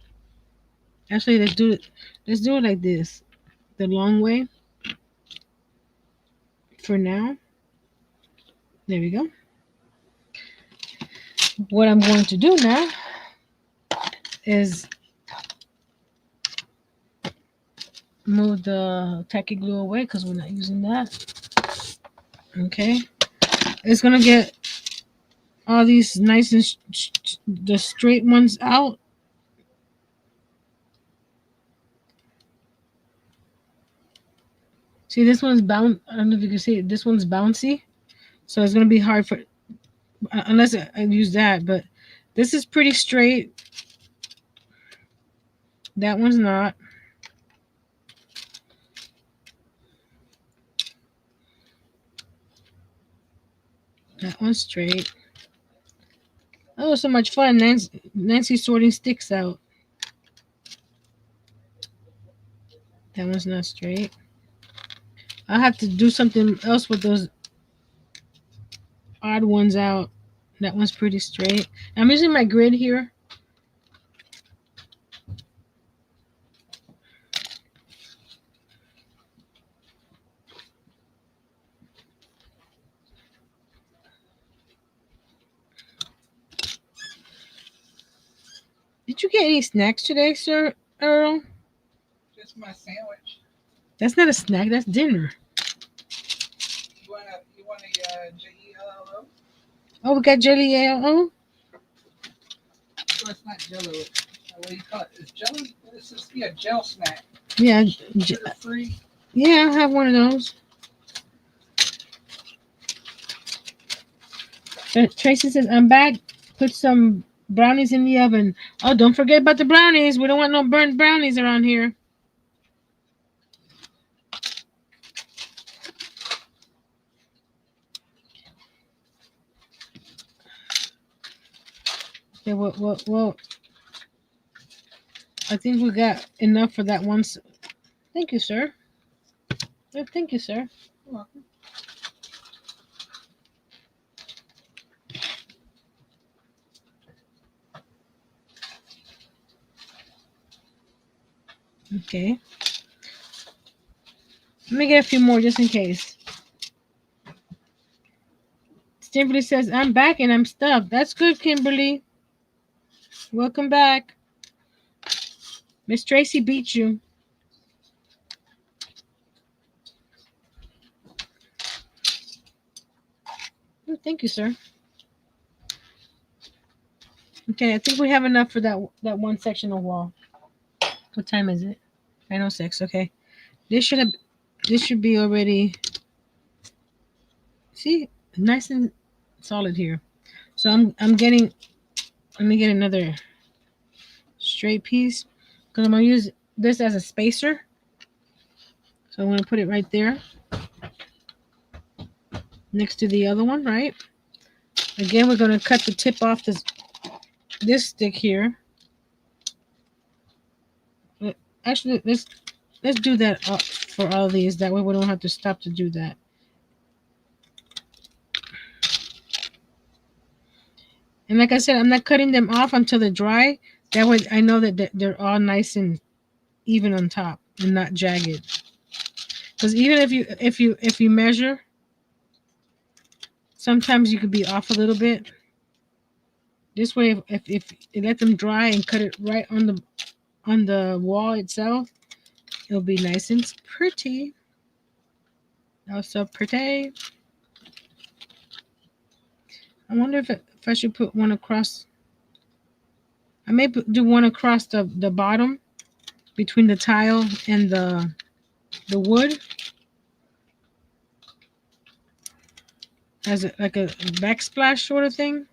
Actually, let's do it like this, the long way. For now, there we go. What I'm going to do now is move the tacky glue away because we're not using that. Okay, it's gonna get all these nice and the straight ones out. See, this one's bound. I don't know if you can see it. This one's bouncy, so it's gonna be hard for unless I use that. But this is pretty straight. That one's not. That one's straight. Oh, so much fun. Nancy sorting sticks out. That one's not straight. I'll have to do something else with those odd ones out. That one's pretty straight. I'm using my grid here. Did you get any snacks today, Sir Earl? Just my sandwich. That's not a snack. That's dinner. You want a Jello? Oh, we got jelly. Well, it's not Jello. What do you call it? It's Jello. This is gel snack. Yeah. Sugar free. Yeah, I'll have one of those. Tracy says, I'm back. Put some brownies in the oven. Oh, don't forget about the brownies. We don't want no burnt brownies around here. Okay, well, I think we got enough for that one. Thank you, sir. Thank you, sir. You're welcome. Okay. Let me get a few more just in case. Kimberly says, I'm back and I'm stuck. That's good, Kimberly. Welcome back. Miss Tracy beat you. Oh, thank you, sir. Okay, I think we have enough for that one section of wall. What time is it? 9:06. Okay. This should be already, see, nice and solid here. So I'm getting, let me get another straight piece because I'm gonna use this as a spacer. So I'm gonna put it right there next to the other one, right? Again, we're gonna cut the tip off this stick here. Actually, let's do that for all these. That way we don't have to stop to do that. And like I said, I'm not cutting them off until they're dry. That way I know that they're all nice and even on top and not jagged. Because even if you measure, sometimes you could be off a little bit. This way, if you let them dry and cut it right on the wall itself, it'll be nice and pretty. Oh, so pretty. I wonder if I should put one across. I may do one across the bottom between the tile and the wood as like a backsplash sort of thing.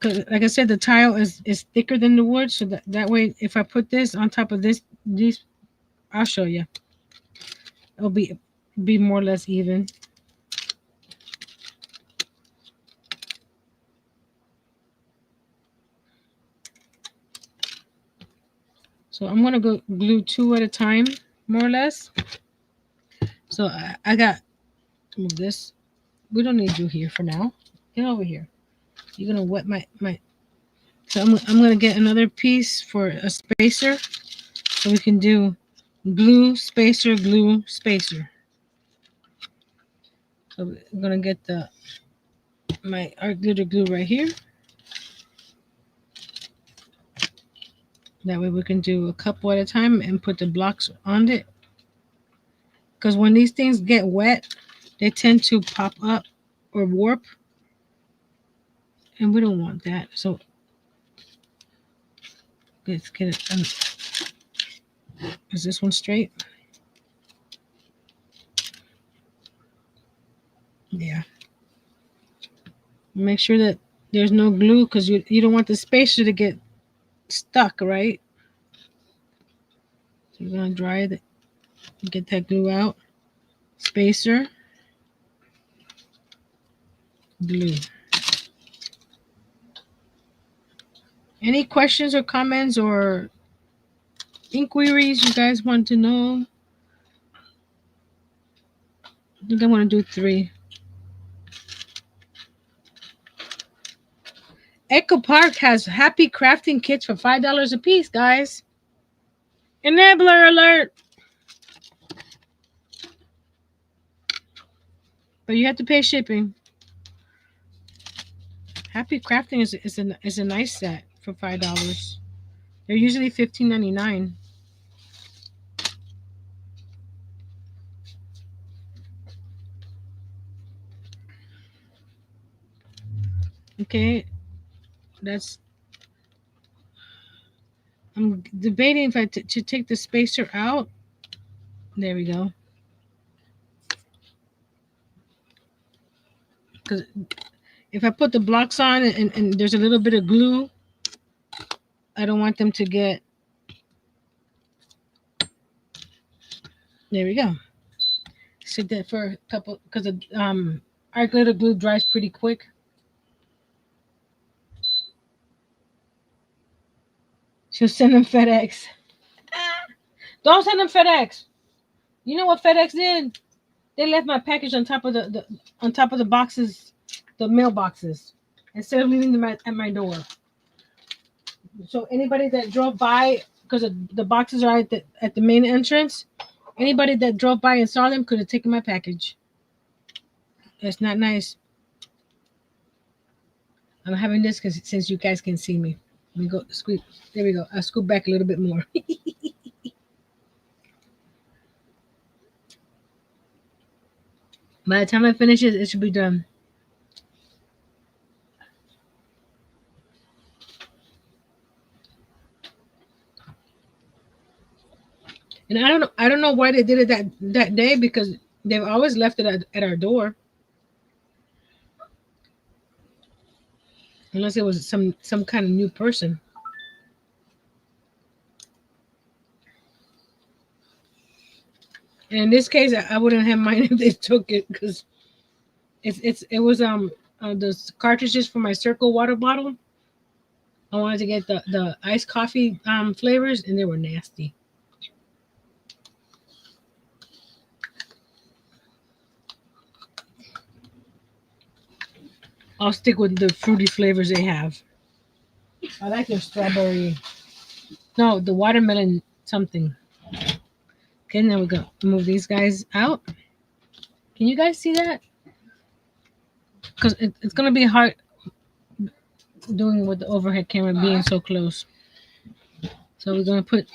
Because like I said, the tile is thicker than the wood, so that way if I put this on top of these, I'll show you. It'll be more or less even. So I'm gonna go glue 2 at a time, more or less. So I got this. We don't need you here for now. Get over here. You're gonna wet my. So I'm gonna get another piece for a spacer, so we can do glue spacer, glue spacer. So I'm gonna get my art glitter glue right here. That way we can do a couple at a time and put the blocks on it. Because when these things get wet, they tend to pop up or warp. And we don't want that. So let's get it. Is this one straight? Yeah. Make sure that there's no glue because you don't want the spacer to get stuck, right? So you're going to dry it. Get that glue out. Spacer. Glue. Any questions or comments or inquiries you guys want to know? I think I want to do 3. Echo Park has happy crafting kits for $5 a piece, guys. Enabler alert! But you have to pay shipping. Happy crafting is a nice set for $5. They're usually $15.99. Okay, that's. I'm debating if I to take the spacer out. There we go. Because if I put the blocks on and there's a little bit of glue, I don't want them to get. There we go. Sit that for a couple because our glitter glue dries pretty quick. She'll send them FedEx. Don't send them FedEx. You know what FedEx did? They left my package on top of the boxes, the mailboxes, instead of leaving them at my door. So anybody that drove by, because the boxes are at the main entrance, anybody that drove by and saw them could have taken my package. That's not nice. I'm having this because since you guys can see me. Let me go scoop. There we go. I'll scoop back a little bit more. By the time I finish it, it should be done. And I don't know why they did it that day because they've always left it at our door. Unless it was some kind of new person. And in this case, I wouldn't have mind if they took it because it was the cartridges for my Circle water bottle. I wanted to get the iced coffee flavors, and they were nasty. I'll stick with the fruity flavors they have. I like their strawberry. No, the watermelon something. Okay, now we go move these guys out. Can you guys see that? Because it's gonna be hard doing with the overhead camera being so close. So we're gonna put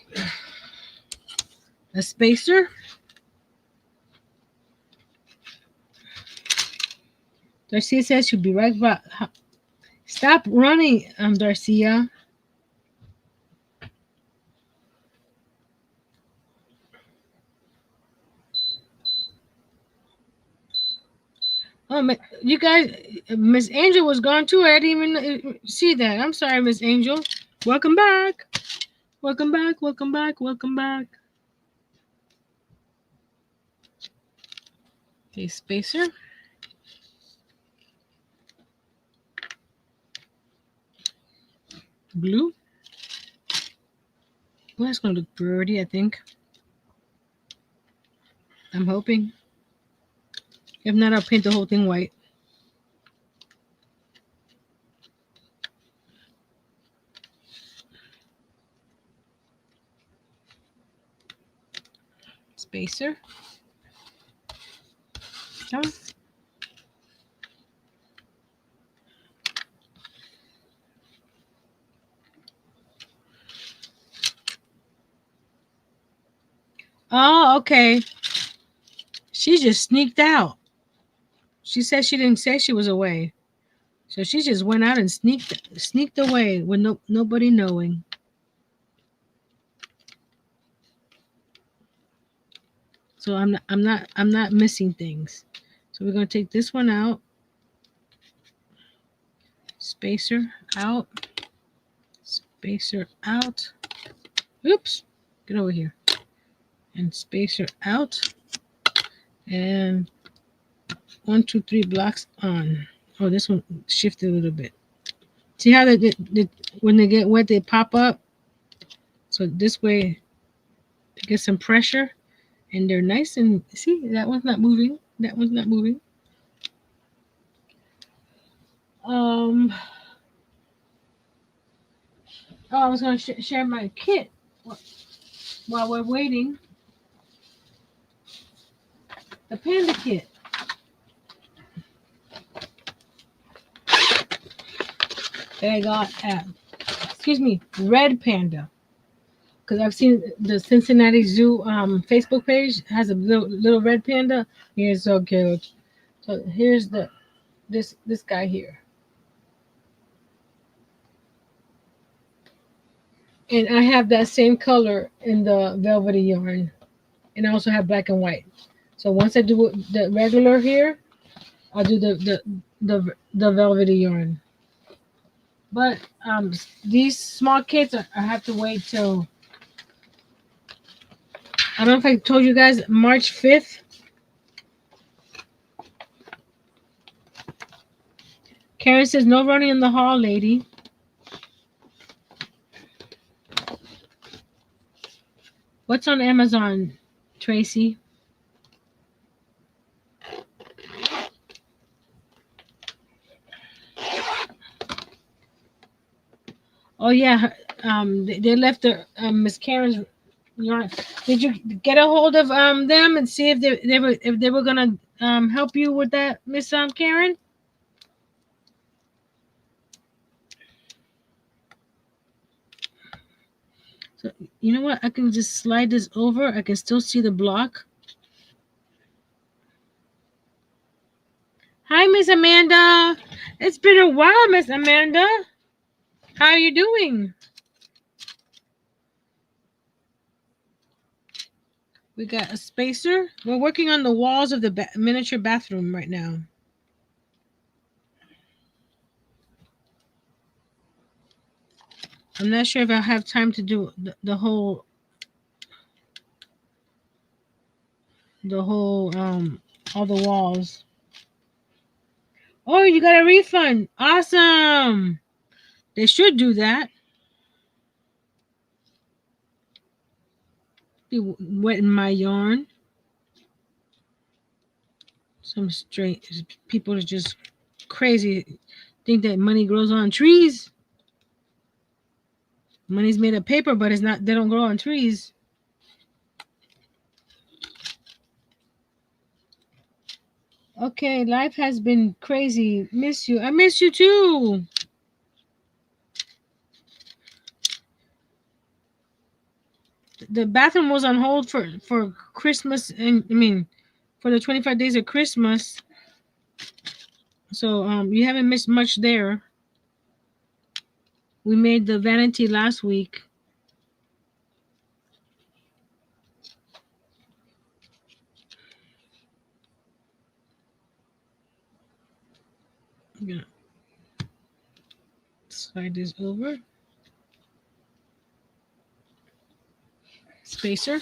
a spacer. Darcia says she'll be right back. Stop running, Darcia. Oh, you guys, Miss Angel was gone too. I didn't even see that. I'm sorry, Miss Angel. Welcome back. Welcome back. Welcome back. Welcome back. Okay, spacer. Blue. Well, that's gonna look pretty, I think. I'm hoping. If not, I'll paint the whole thing white. Spacer. Come on. Oh, okay. She just sneaked out. She said she didn't say she was away. So she just went out and sneaked away with nobody knowing. So I'm not missing things. So we're gonna take this one out. Spacer out. Spacer out. Oops. Get over here. And spacer out. And 1, 2, 3 blocks on. Oh, this one shifted a little bit. See how when they get wet, they pop up? So this way, to get some pressure, and they're nice and see that one's not moving. That one's not moving. Um. Oh, I was gonna share my kit while we're waiting. The panda kit that I got at, excuse me, Red Panda. Because I've seen the Cincinnati Zoo Facebook page has a little red panda. He is so cute. So here's this guy here, and I have that same color in the velvety yarn, and I also have black and white. So once I do the regular here, I'll do the velvety yarn. But these small kits I have to wait till, I don't know if I told you guys, March 5th. Karen says no running in the hall, lady. What's on Amazon, Tracy? Oh yeah, they left the Miss Karen's yarn. Did you get a hold of them and see if they were gonna help you with that, Miss Karen? So you know what? I can just slide this over. I can still see the block. Hi, Miss Amanda. It's been a while, Miss Amanda. How are you doing? We got a spacer. We're working on the walls of the miniature bathroom right now. I'm not sure if I'll have time to do the whole all the walls. Oh, you got a refund. Awesome. They should do that. Be wetting my yarn. Some strange people are just crazy. Think that money grows on trees. Money's made of paper, but it's not. They don't grow on trees. Okay, life has been crazy. Miss you. I miss you too. The bathroom was on hold for Christmas, and I mean, for the 25 days of Christmas. So you haven't missed much there. We made the vanity last week. I'm gonna slide this over. Spacer.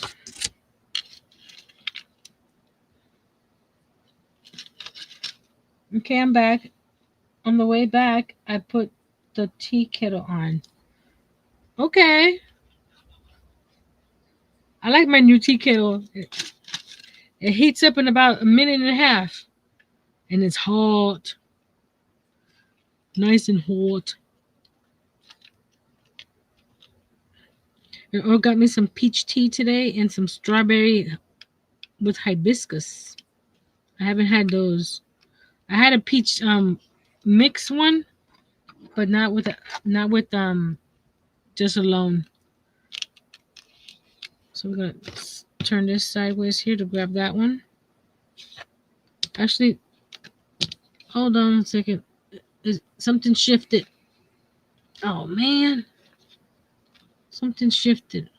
Okay, I'm back. On the way back, I put the tea kettle on. Okay. I like my new tea kettle. It heats up in about a minute and a half. And it's hot. Nice and hot. And Earl got me some peach tea today and some strawberry with hibiscus. I haven't had those. I had a peach mix one, but not with just alone. So we're gonna turn this sideways here to grab that one. Actually, hold on a second. Something shifted. Oh man, something shifted.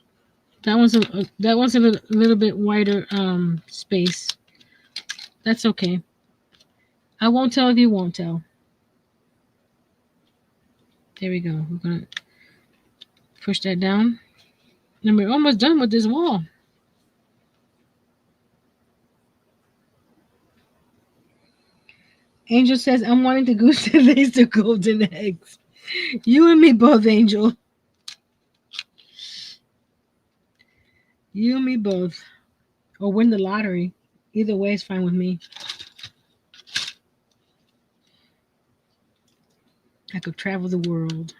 That one's a little bit wider space. That's okay. I won't tell if you won't tell. There we go. We're gonna push that down. And we're almost done with this wall. Angel says, I'm wanting to goose to lace the golden eggs. You and me both, Angel. You and me both. Or win the lottery. Either way is fine with me. I could travel the world.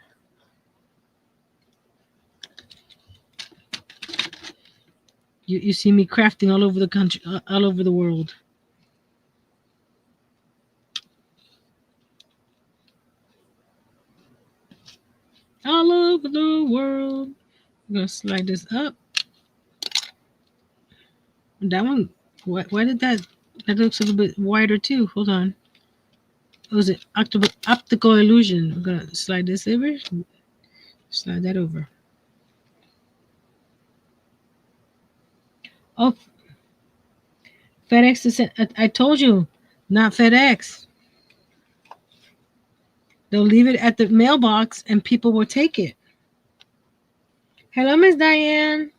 You see me crafting all over the country, all over the world. All over the world. I'm going to slide this up. That one, why did that looks a little bit wider too. Hold on. Was it optical illusion? I'm going to slide this over. Slide that over. Oh, FedEx is. I told you, not FedEx. They'll leave it at the mailbox and people will take it. Hello, Miss Diane.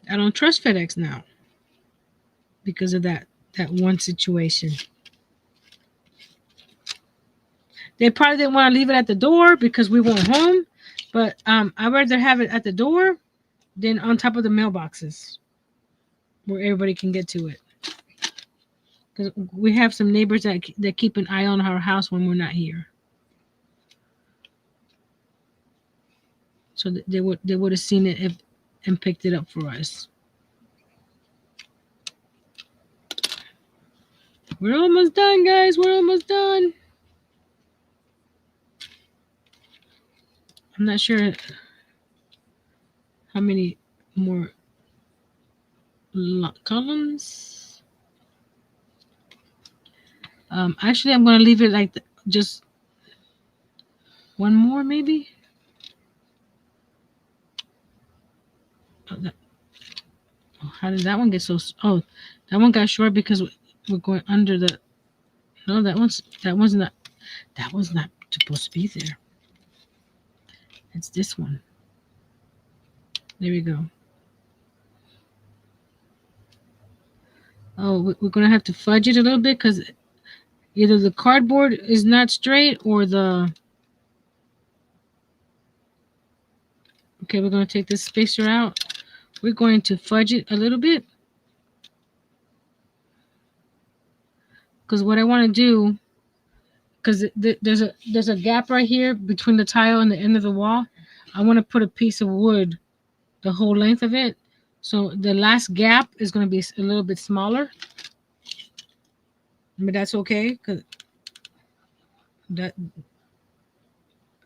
I don't trust FedEx now because of that one situation. They probably didn't want to leave it at the door because we weren't home, but I'd rather have it at the door than on top of the mailboxes where everybody can get to it. because we have some neighbors that keep an eye on our house when we're not here. So they would have seen it if, and picked it up for us. We're almost done, guys. We're almost done. I'm not sure how many more columns. Actually, I'm gonna leave it like just one more, maybe. Oh, how did that one get so? Oh, that one got short because we're going under the. No, that one's not. That one's not supposed to be there. It's this one. There we go. Oh, we're gonna have to fudge it a little bit because either the cardboard is not straight or the. Okay, we're gonna take this spacer out. We're going to fudge it a little bit because what I want to do, because there's a gap right here between the tile and the end of the wall. I want to put a piece of wood the whole length of it, so the last gap is going to be a little bit smaller. But that's okay because that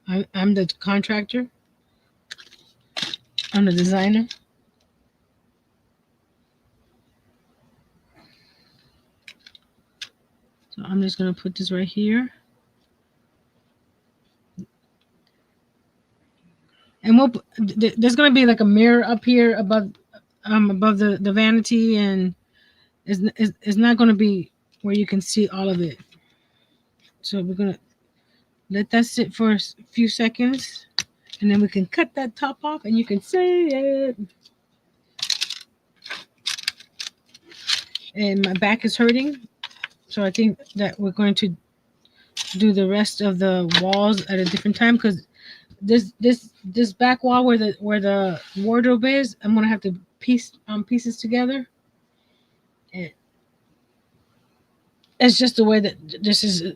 I'm the contractor. I'm the designer. So I'm just going to put this right here. And there's going to be like a mirror up here above the vanity, and it's not going to be where you can see all of it. So we're going to let that sit for a few seconds, and then we can cut that top off and you can see it. And my back is hurting, so I think that we're going to do the rest of the walls at a different time because this back wall where the wardrobe is, I'm gonna have to piece pieces together. And it's just the way that this is,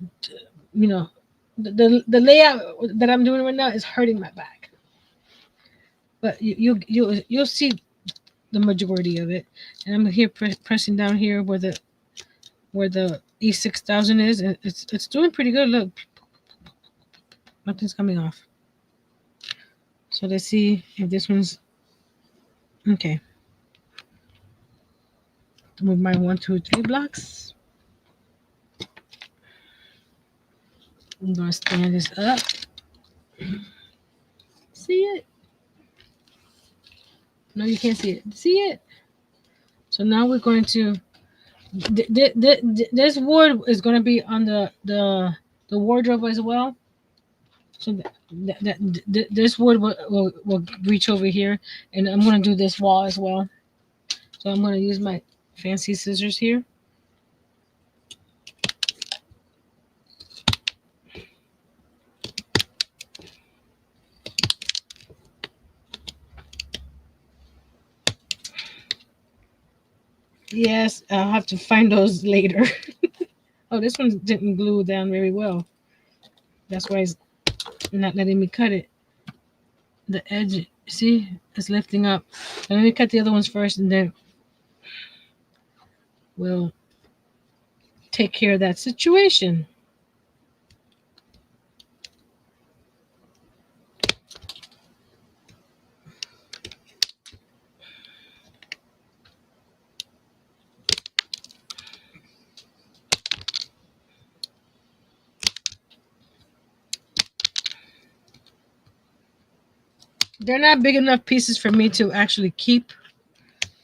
the layout that I'm doing right now is hurting my back. But you'll see the majority of it. And I'm here pressing down here where the E6000 is, and it's doing pretty good. Look, nothing's coming off. So let's see if this one's okay. To move my 1, 2, 3 blocks. I'm gonna stand this up. See it? No, you can't see it. See it? So now we're going to. This wood is going to be on the wardrobe as well. So this wood will reach over here, and I'm going to do this wall as well. So I'm going to use my fancy scissors here. Yes, I'll have to find those later. Oh, this one didn't glue down very well. That's why it's not letting me cut it. The edge, see, it's lifting up. Let me cut the other ones first, and then we'll take care of that situation. They're not big enough pieces for me to actually keep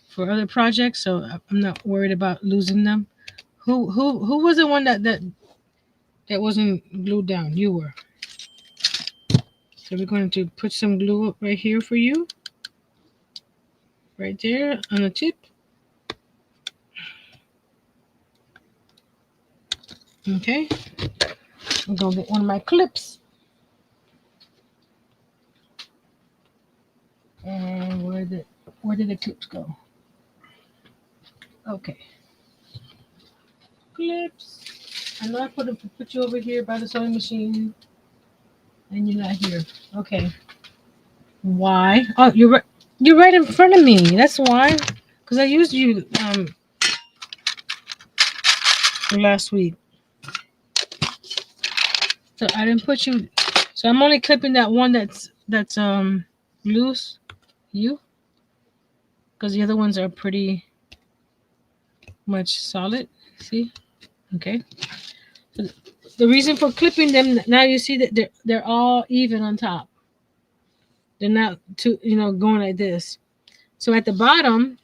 for other projects, so I'm not worried about losing them. Who was the one that wasn't glued down? You were. So we're going to put some glue up right here for you, right there on the tip. Okay. I'm gonna get one of my clips. And where did the clips go? Okay. clips. I know I put you over here by the sewing machine, and you're not here. Okay. Why? Oh, you're right. You're right in front of me. That's why. Because I used you last week, so I didn't put you. So I'm only clipping that one that's loose. You, because the other ones are pretty much solid. See? Okay. So the reason for clipping them now, you see that they're all even on top. They're not too going like this. So at the bottom,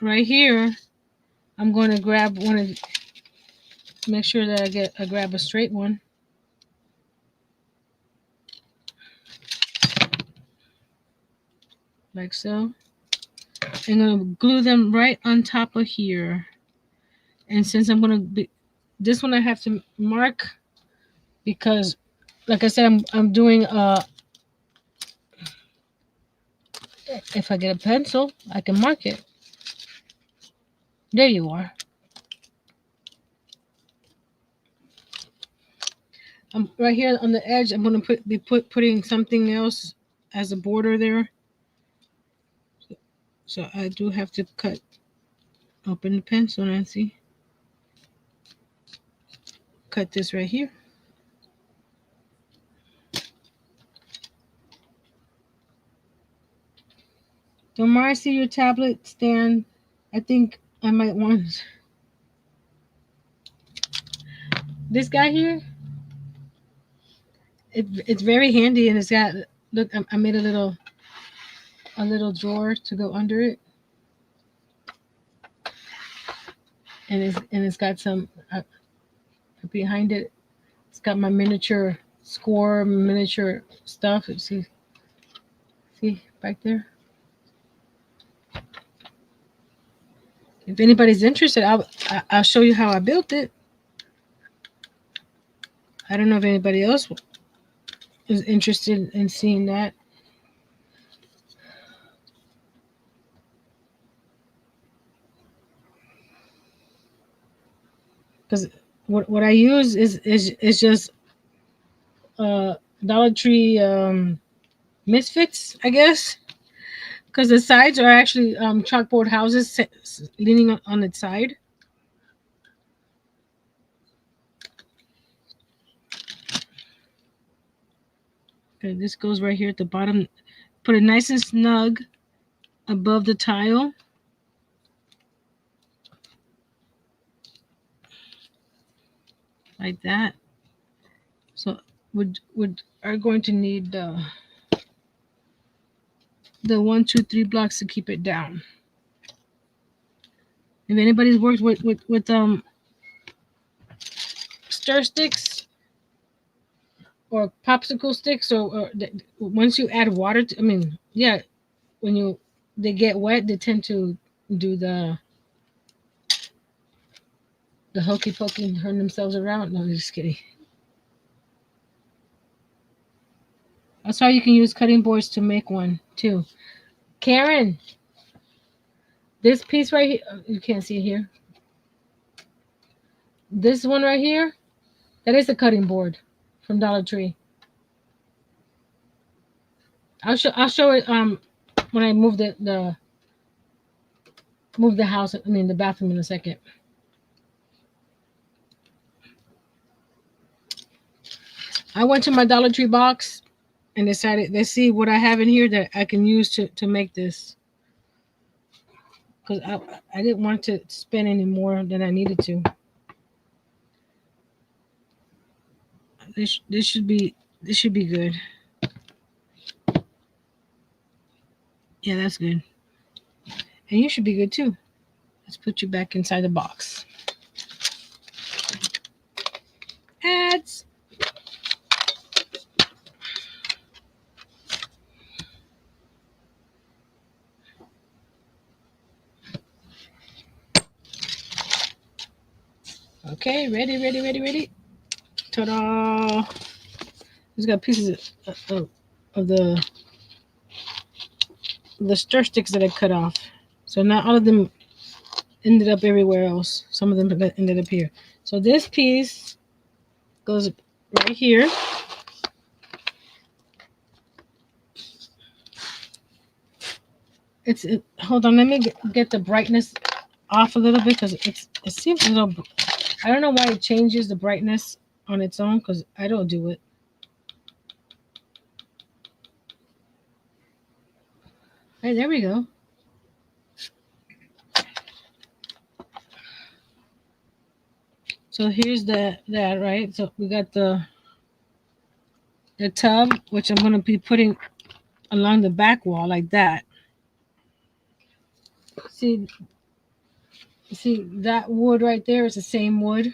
right here, I'm going to grab one of. Make sure that I grab a straight one, like so. I'm going to glue them right on top of here. And since I'm going to be this one, I have to mark because, like I said, I'm doing if I get a pencil, I can mark it. There you are. I'm right here on the edge. I'm going to be putting something else as a border there. So I do have to open the pencil, Nancy. Cut this right here. Don't I see your tablet stand. I think I might want this guy here. It's very handy, and it's got, look, I made a little drawer to go under it, and it's got some behind it. It's got my miniature score, miniature stuff. See back there. If anybody's interested, I'll show you how I built it. I don't know if anybody else is interested in seeing that. Because what I use is just Dollar Tree misfits, I guess. Because the sides are actually chalkboard houses leaning on its side. Okay, this goes right here at the bottom. Put it nice and snug above the tile. Like that. So would are going to need the 1, 2, 3 blocks to keep it down. If anybody's worked with stir sticks or popsicle sticks, or once you add water to, when they get wet, they tend to do the hokey pokey and turn themselves around. No, I'm just kidding. That's how you can use cutting boards to make one too. Karen, this piece right here, you can't see it here. This one right here, that is a cutting board from Dollar Tree. I'll show it when I move the house. The bathroom in a second. I went to my Dollar Tree box and decided, let's see what I have in here that I can use to make this. Because I didn't want to spend any more than I needed to. This should be good. Yeah, that's good. And you should be good too. Let's put you back inside the box. Ads. Okay, ready. Ta-da! It's got pieces of the stir sticks that I cut off. So now all of them ended up everywhere else. Some of them ended up here. So this piece goes right here. Hold on, let me get the brightness off a little bit because it seems a little. I don't know why it changes the brightness on its own because I don't do it. Right, there we go. So here's that right. So we got the tub, which I'm gonna be putting along the back wall like that. See, that wood right there is the same wood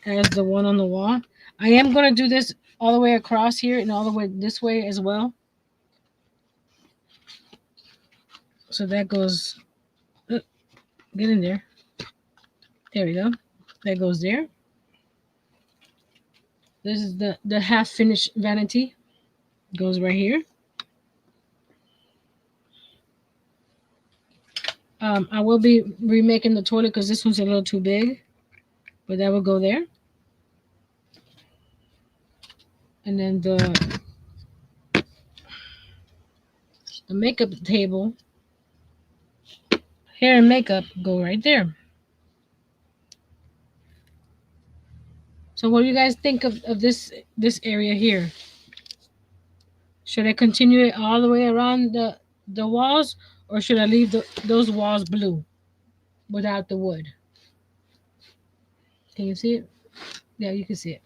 as the one on the wall. I am gonna do this all the way across here and all the way this way as well. So that goes. Get in there. There we go. That goes there. This is the half finished vanity. Goes right here. I will be remaking the toilet because this one's a little too big, but that will go there. And then the makeup table, hair and makeup go right there. So what do you guys think of this area here? Should I continue it all the way around the walls, or should I leave those walls blue without the wood? Can you see it? Yeah, you can see it.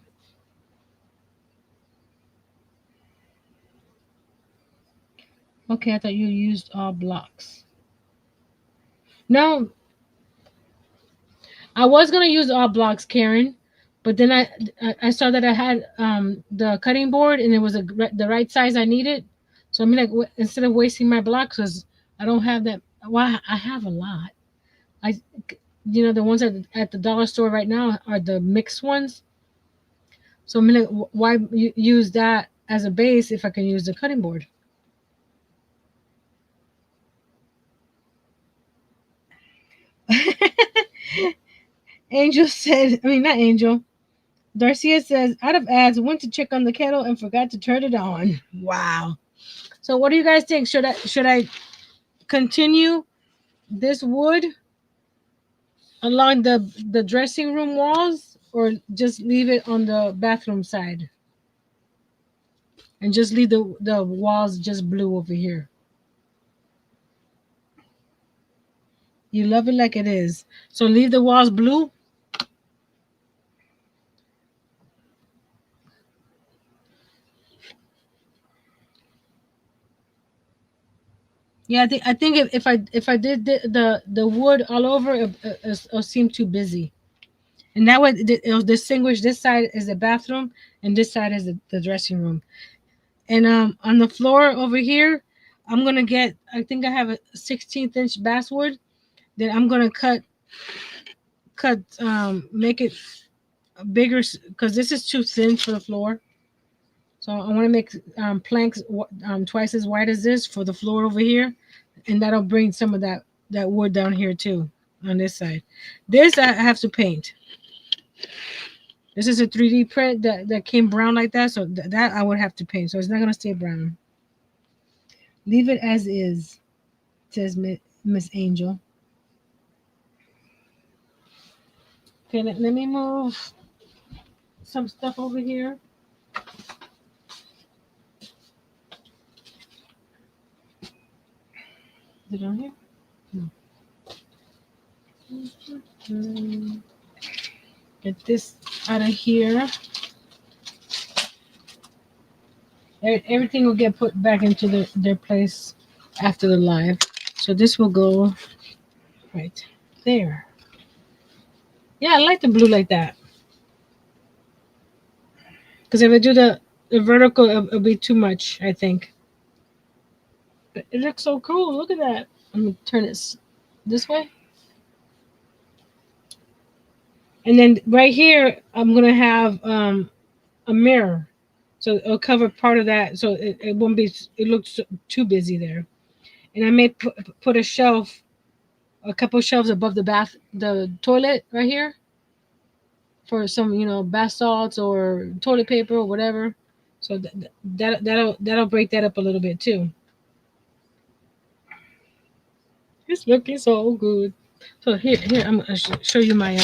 Okay, I thought you used all blocks. No, I was gonna use all blocks, Karen, but then I saw that I had the cutting board and it was the right size I needed. So I'm like, instead of wasting my blocks, because I don't have that. Well, I have a lot. I, the ones at the dollar store right now are the mixed ones. So I'm like, why use that as a base if I can use the cutting board? Angel said, I mean, not Angel. Darcia says, out of ads, went to check on the kettle and forgot to turn it on. Wow. So what do you guys think? Should I continue this wood along the dressing room walls or just leave it on the bathroom side? And just leave the walls just blue over here. You love it like it is. So leave the walls blue. Yeah, I think if I did the wood all over, it'll seem too busy. And that way it'll distinguish this side is the bathroom and this side is the dressing room. And on the floor over here, I'm gonna get. I think I have a 16th inch basswood. Then I'm gonna make it bigger because this is too thin for the floor. So I want to make planks twice as wide as this for the floor over here, and that'll bring some of that wood down here too on this side. This I have to paint. This is a 3D print that came brown like that, so that I would have to paint. So it's not gonna stay brown. Leave it as is, says Miss Angel. Okay, let me move some stuff over here. Is it on here? No. Get this out of here. Everything will get put back into their place after the live. So this will go right there. Yeah, I like the blue like that. Because if I do the vertical, it'll be too much, I think. But it looks so cool. Look at that. Let me turn this way. And then right here, I'm going to have a mirror. So it'll cover part of that. So it won't be, it looks too busy there. And I may put a shelf a couple shelves above the toilet right here for some, bath salts or toilet paper or whatever. So that'll break that up a little bit too. It's looking so good. So here I'm gonna show you my.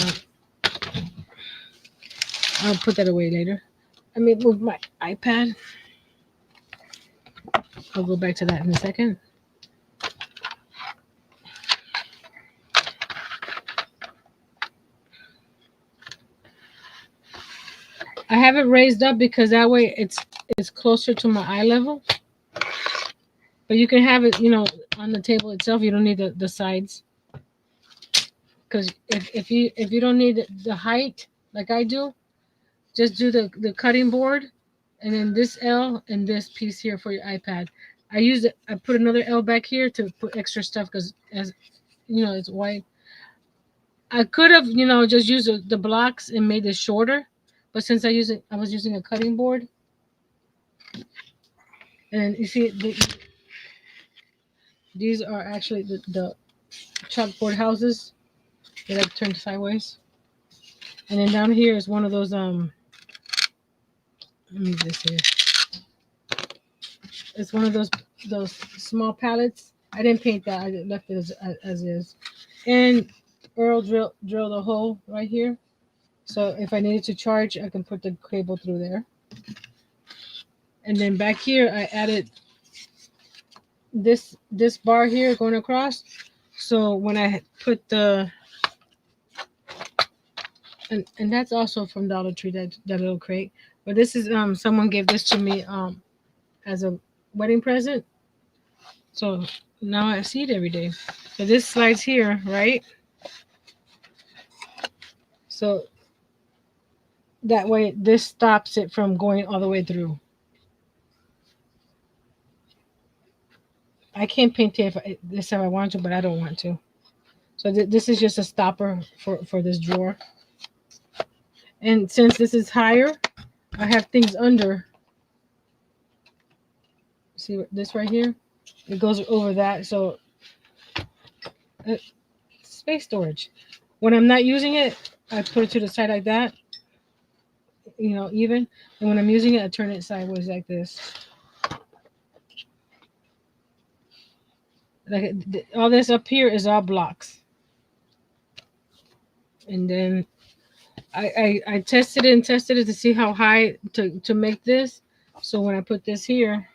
I'll put that away later. I mean, move my iPad. I'll go back to that in a second. I have it raised up because that way it's closer to my eye level. But you can have it, on the table itself. You don't need the sides because if you don't need the height like I do, just do the cutting board, and then this L and this piece here for your iPad. I put another L back here to put extra stuff because as it's white. I could have, just used the blocks and made it shorter, but since I was using a cutting board, and you see, these are actually the chalkboard houses that I've turned sideways, and then down here is one of those Let me just see. It's one of those small pallets. I didn't paint that. I left it as is, and Earl drilled a hole right here, so if I needed to charge, I can put the cable through there. And then back here, I added this bar here going across. So when I put and that's also from Dollar Tree, that little crate. But this is someone gave this to me as a wedding present. So now I see it every day. So this slides here, right? So that way this stops it from going all the way through. I can't paint it this time I want to, but I don't want to. So this is just a stopper for this drawer. And since this is higher, I have things under. See this right here? It goes over that. So uh, space storage. When I'm not using it, I put it to the side like that, even. And when I'm using it, I turn it sideways like this. Like all this up here is all blocks. And then I tested it and tested it to see how high to make this. So when I put this here,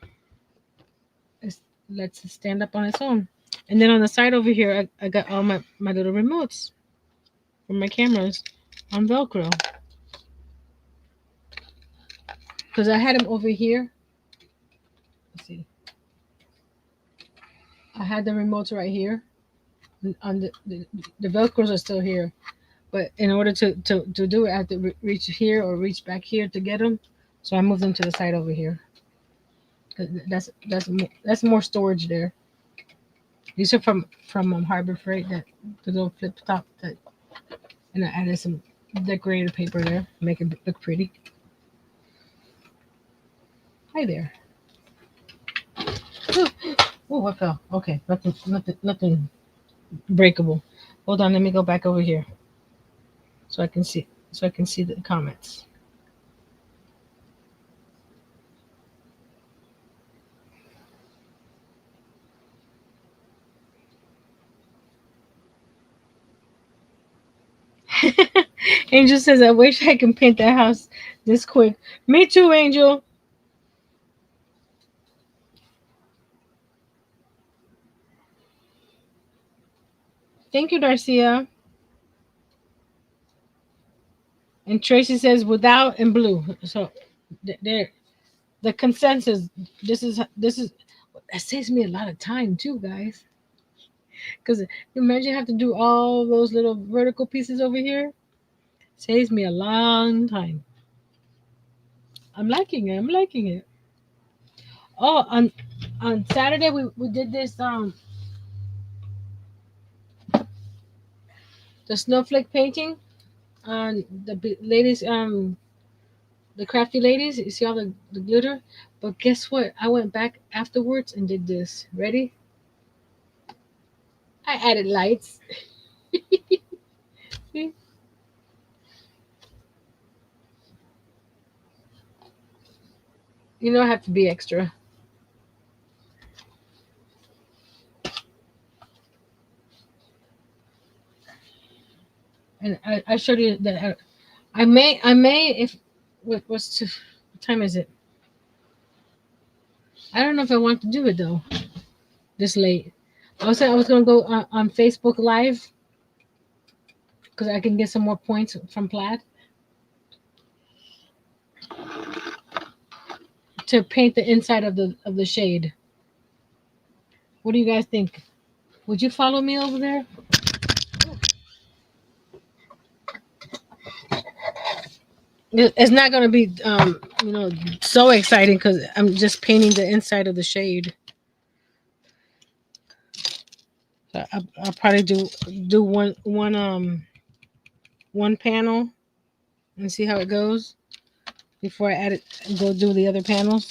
it lets it stand up on its own. And then on the side over here, I got all my little remotes for my cameras on Velcro. Because I had them over here. Let's see. I had the remotes right here. On the Velcros are still here. But in order to do it, I have to reach here or reach back here to get them. So I moved them to the side over here. That's more storage there. These are from Harbor Freight, that the little flip top that, and I added some decorated paper there, make it look pretty. Hi there. Oh, what fell? Okay, nothing breakable. Hold on, let me go back over here so I can see the comments. Angel says, "I wish I can paint that house this quick." Me too, Angel. Thank you, Darcia. And Tracy says, "Without and blue." So there, the consensus. This is that saves me a lot of time too, guys. Because imagine I have to do all those little vertical pieces over here. Saves me a long time. I'm liking it. I'm liking it. Oh, on Saturday we did this the snowflake painting on the ladies the crafty ladies. You see all the glitter, but guess what? I went back afterwards and did this. Ready? I added lights. See? You don't have to be extra. And I showed you that I may if what's what time is it? I don't know if I want to do it though this late. I was gonna go on Facebook Live because I can get some more points from Plaid to paint the inside of the shade. What do you guys think? Would you follow me over there? It's not gonna be so exciting because I'm just painting the inside of the shade. So I'll probably do one panel and see how it goes before I add it. Go do the other panels.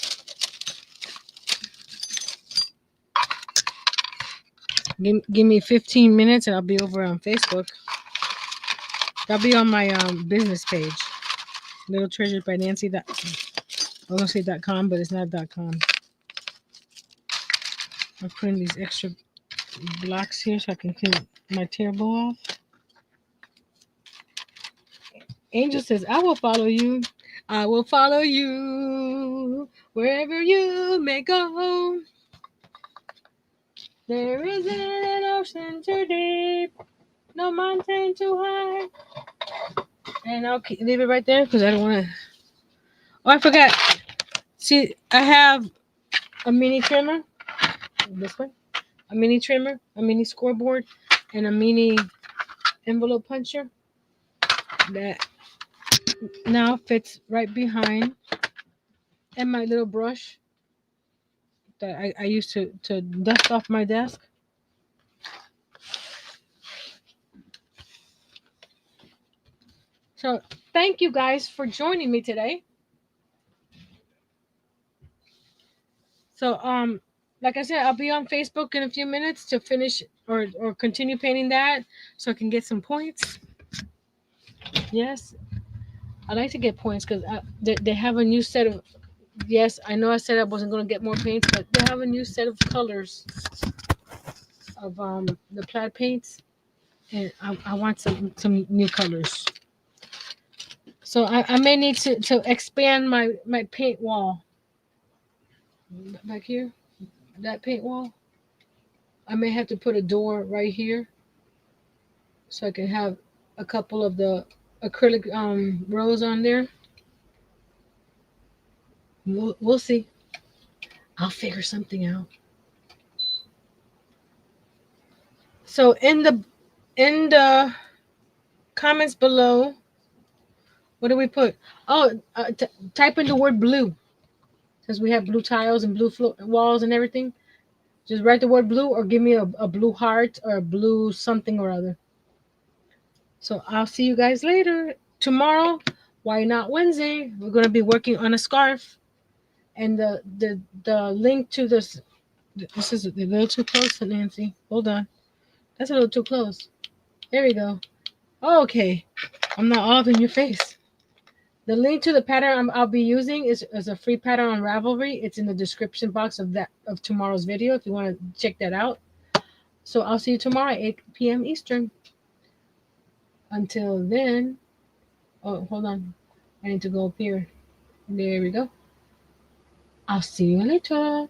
Give me 15 minutes and I'll be over on Facebook. I'll be on my business page, Little Treasures by Nancy. I was gonna say .com, but it's not .com. I'm putting these extra blocks here so I can clean my table off. Angel says, "I will follow you. I will follow you wherever you may go. There isn't an ocean too deep, no mountain too high." And I'll leave it right there because I don't want to. Oh, I forgot. See, I have a mini trimmer. This one. A mini trimmer, a mini scoreboard, and a mini envelope puncher that now fits right behind. And my little brush that I used to dust off my desk. So thank you guys for joining me today. So like I said, I'll be on Facebook in a few minutes to finish or continue painting that so I can get some points. Yes, I like to get points because they have a new set of. Yes, I know I said I wasn't going to get more paints, but they have a new set of colors of the plaid paints, and I want some new colors. So I may need to expand my paint wall back here. That paint wall. I may have to put a door right here so I can have a couple of the acrylic rows on there. We'll see. I'll figure something out. So in the comments below, what do we put? Oh, type in the word blue, since we have blue tiles and blue walls and everything. Just write the word blue or give me a blue heart or a blue something or other. So I'll see you guys later. Tomorrow, why not Wednesday? We're gonna be working on a scarf, and the link to this. This is a little too close, Nancy. Hold on, that's a little too close. There we go. Okay, I'm not all in your face. The link to the pattern I'll be using is a free pattern on Ravelry. It's in the description box of tomorrow's video if you want to check that out. So I'll see you tomorrow at 8 p.m. Eastern. Until then, oh, hold on. I need to go up here. There we go. I'll see you later.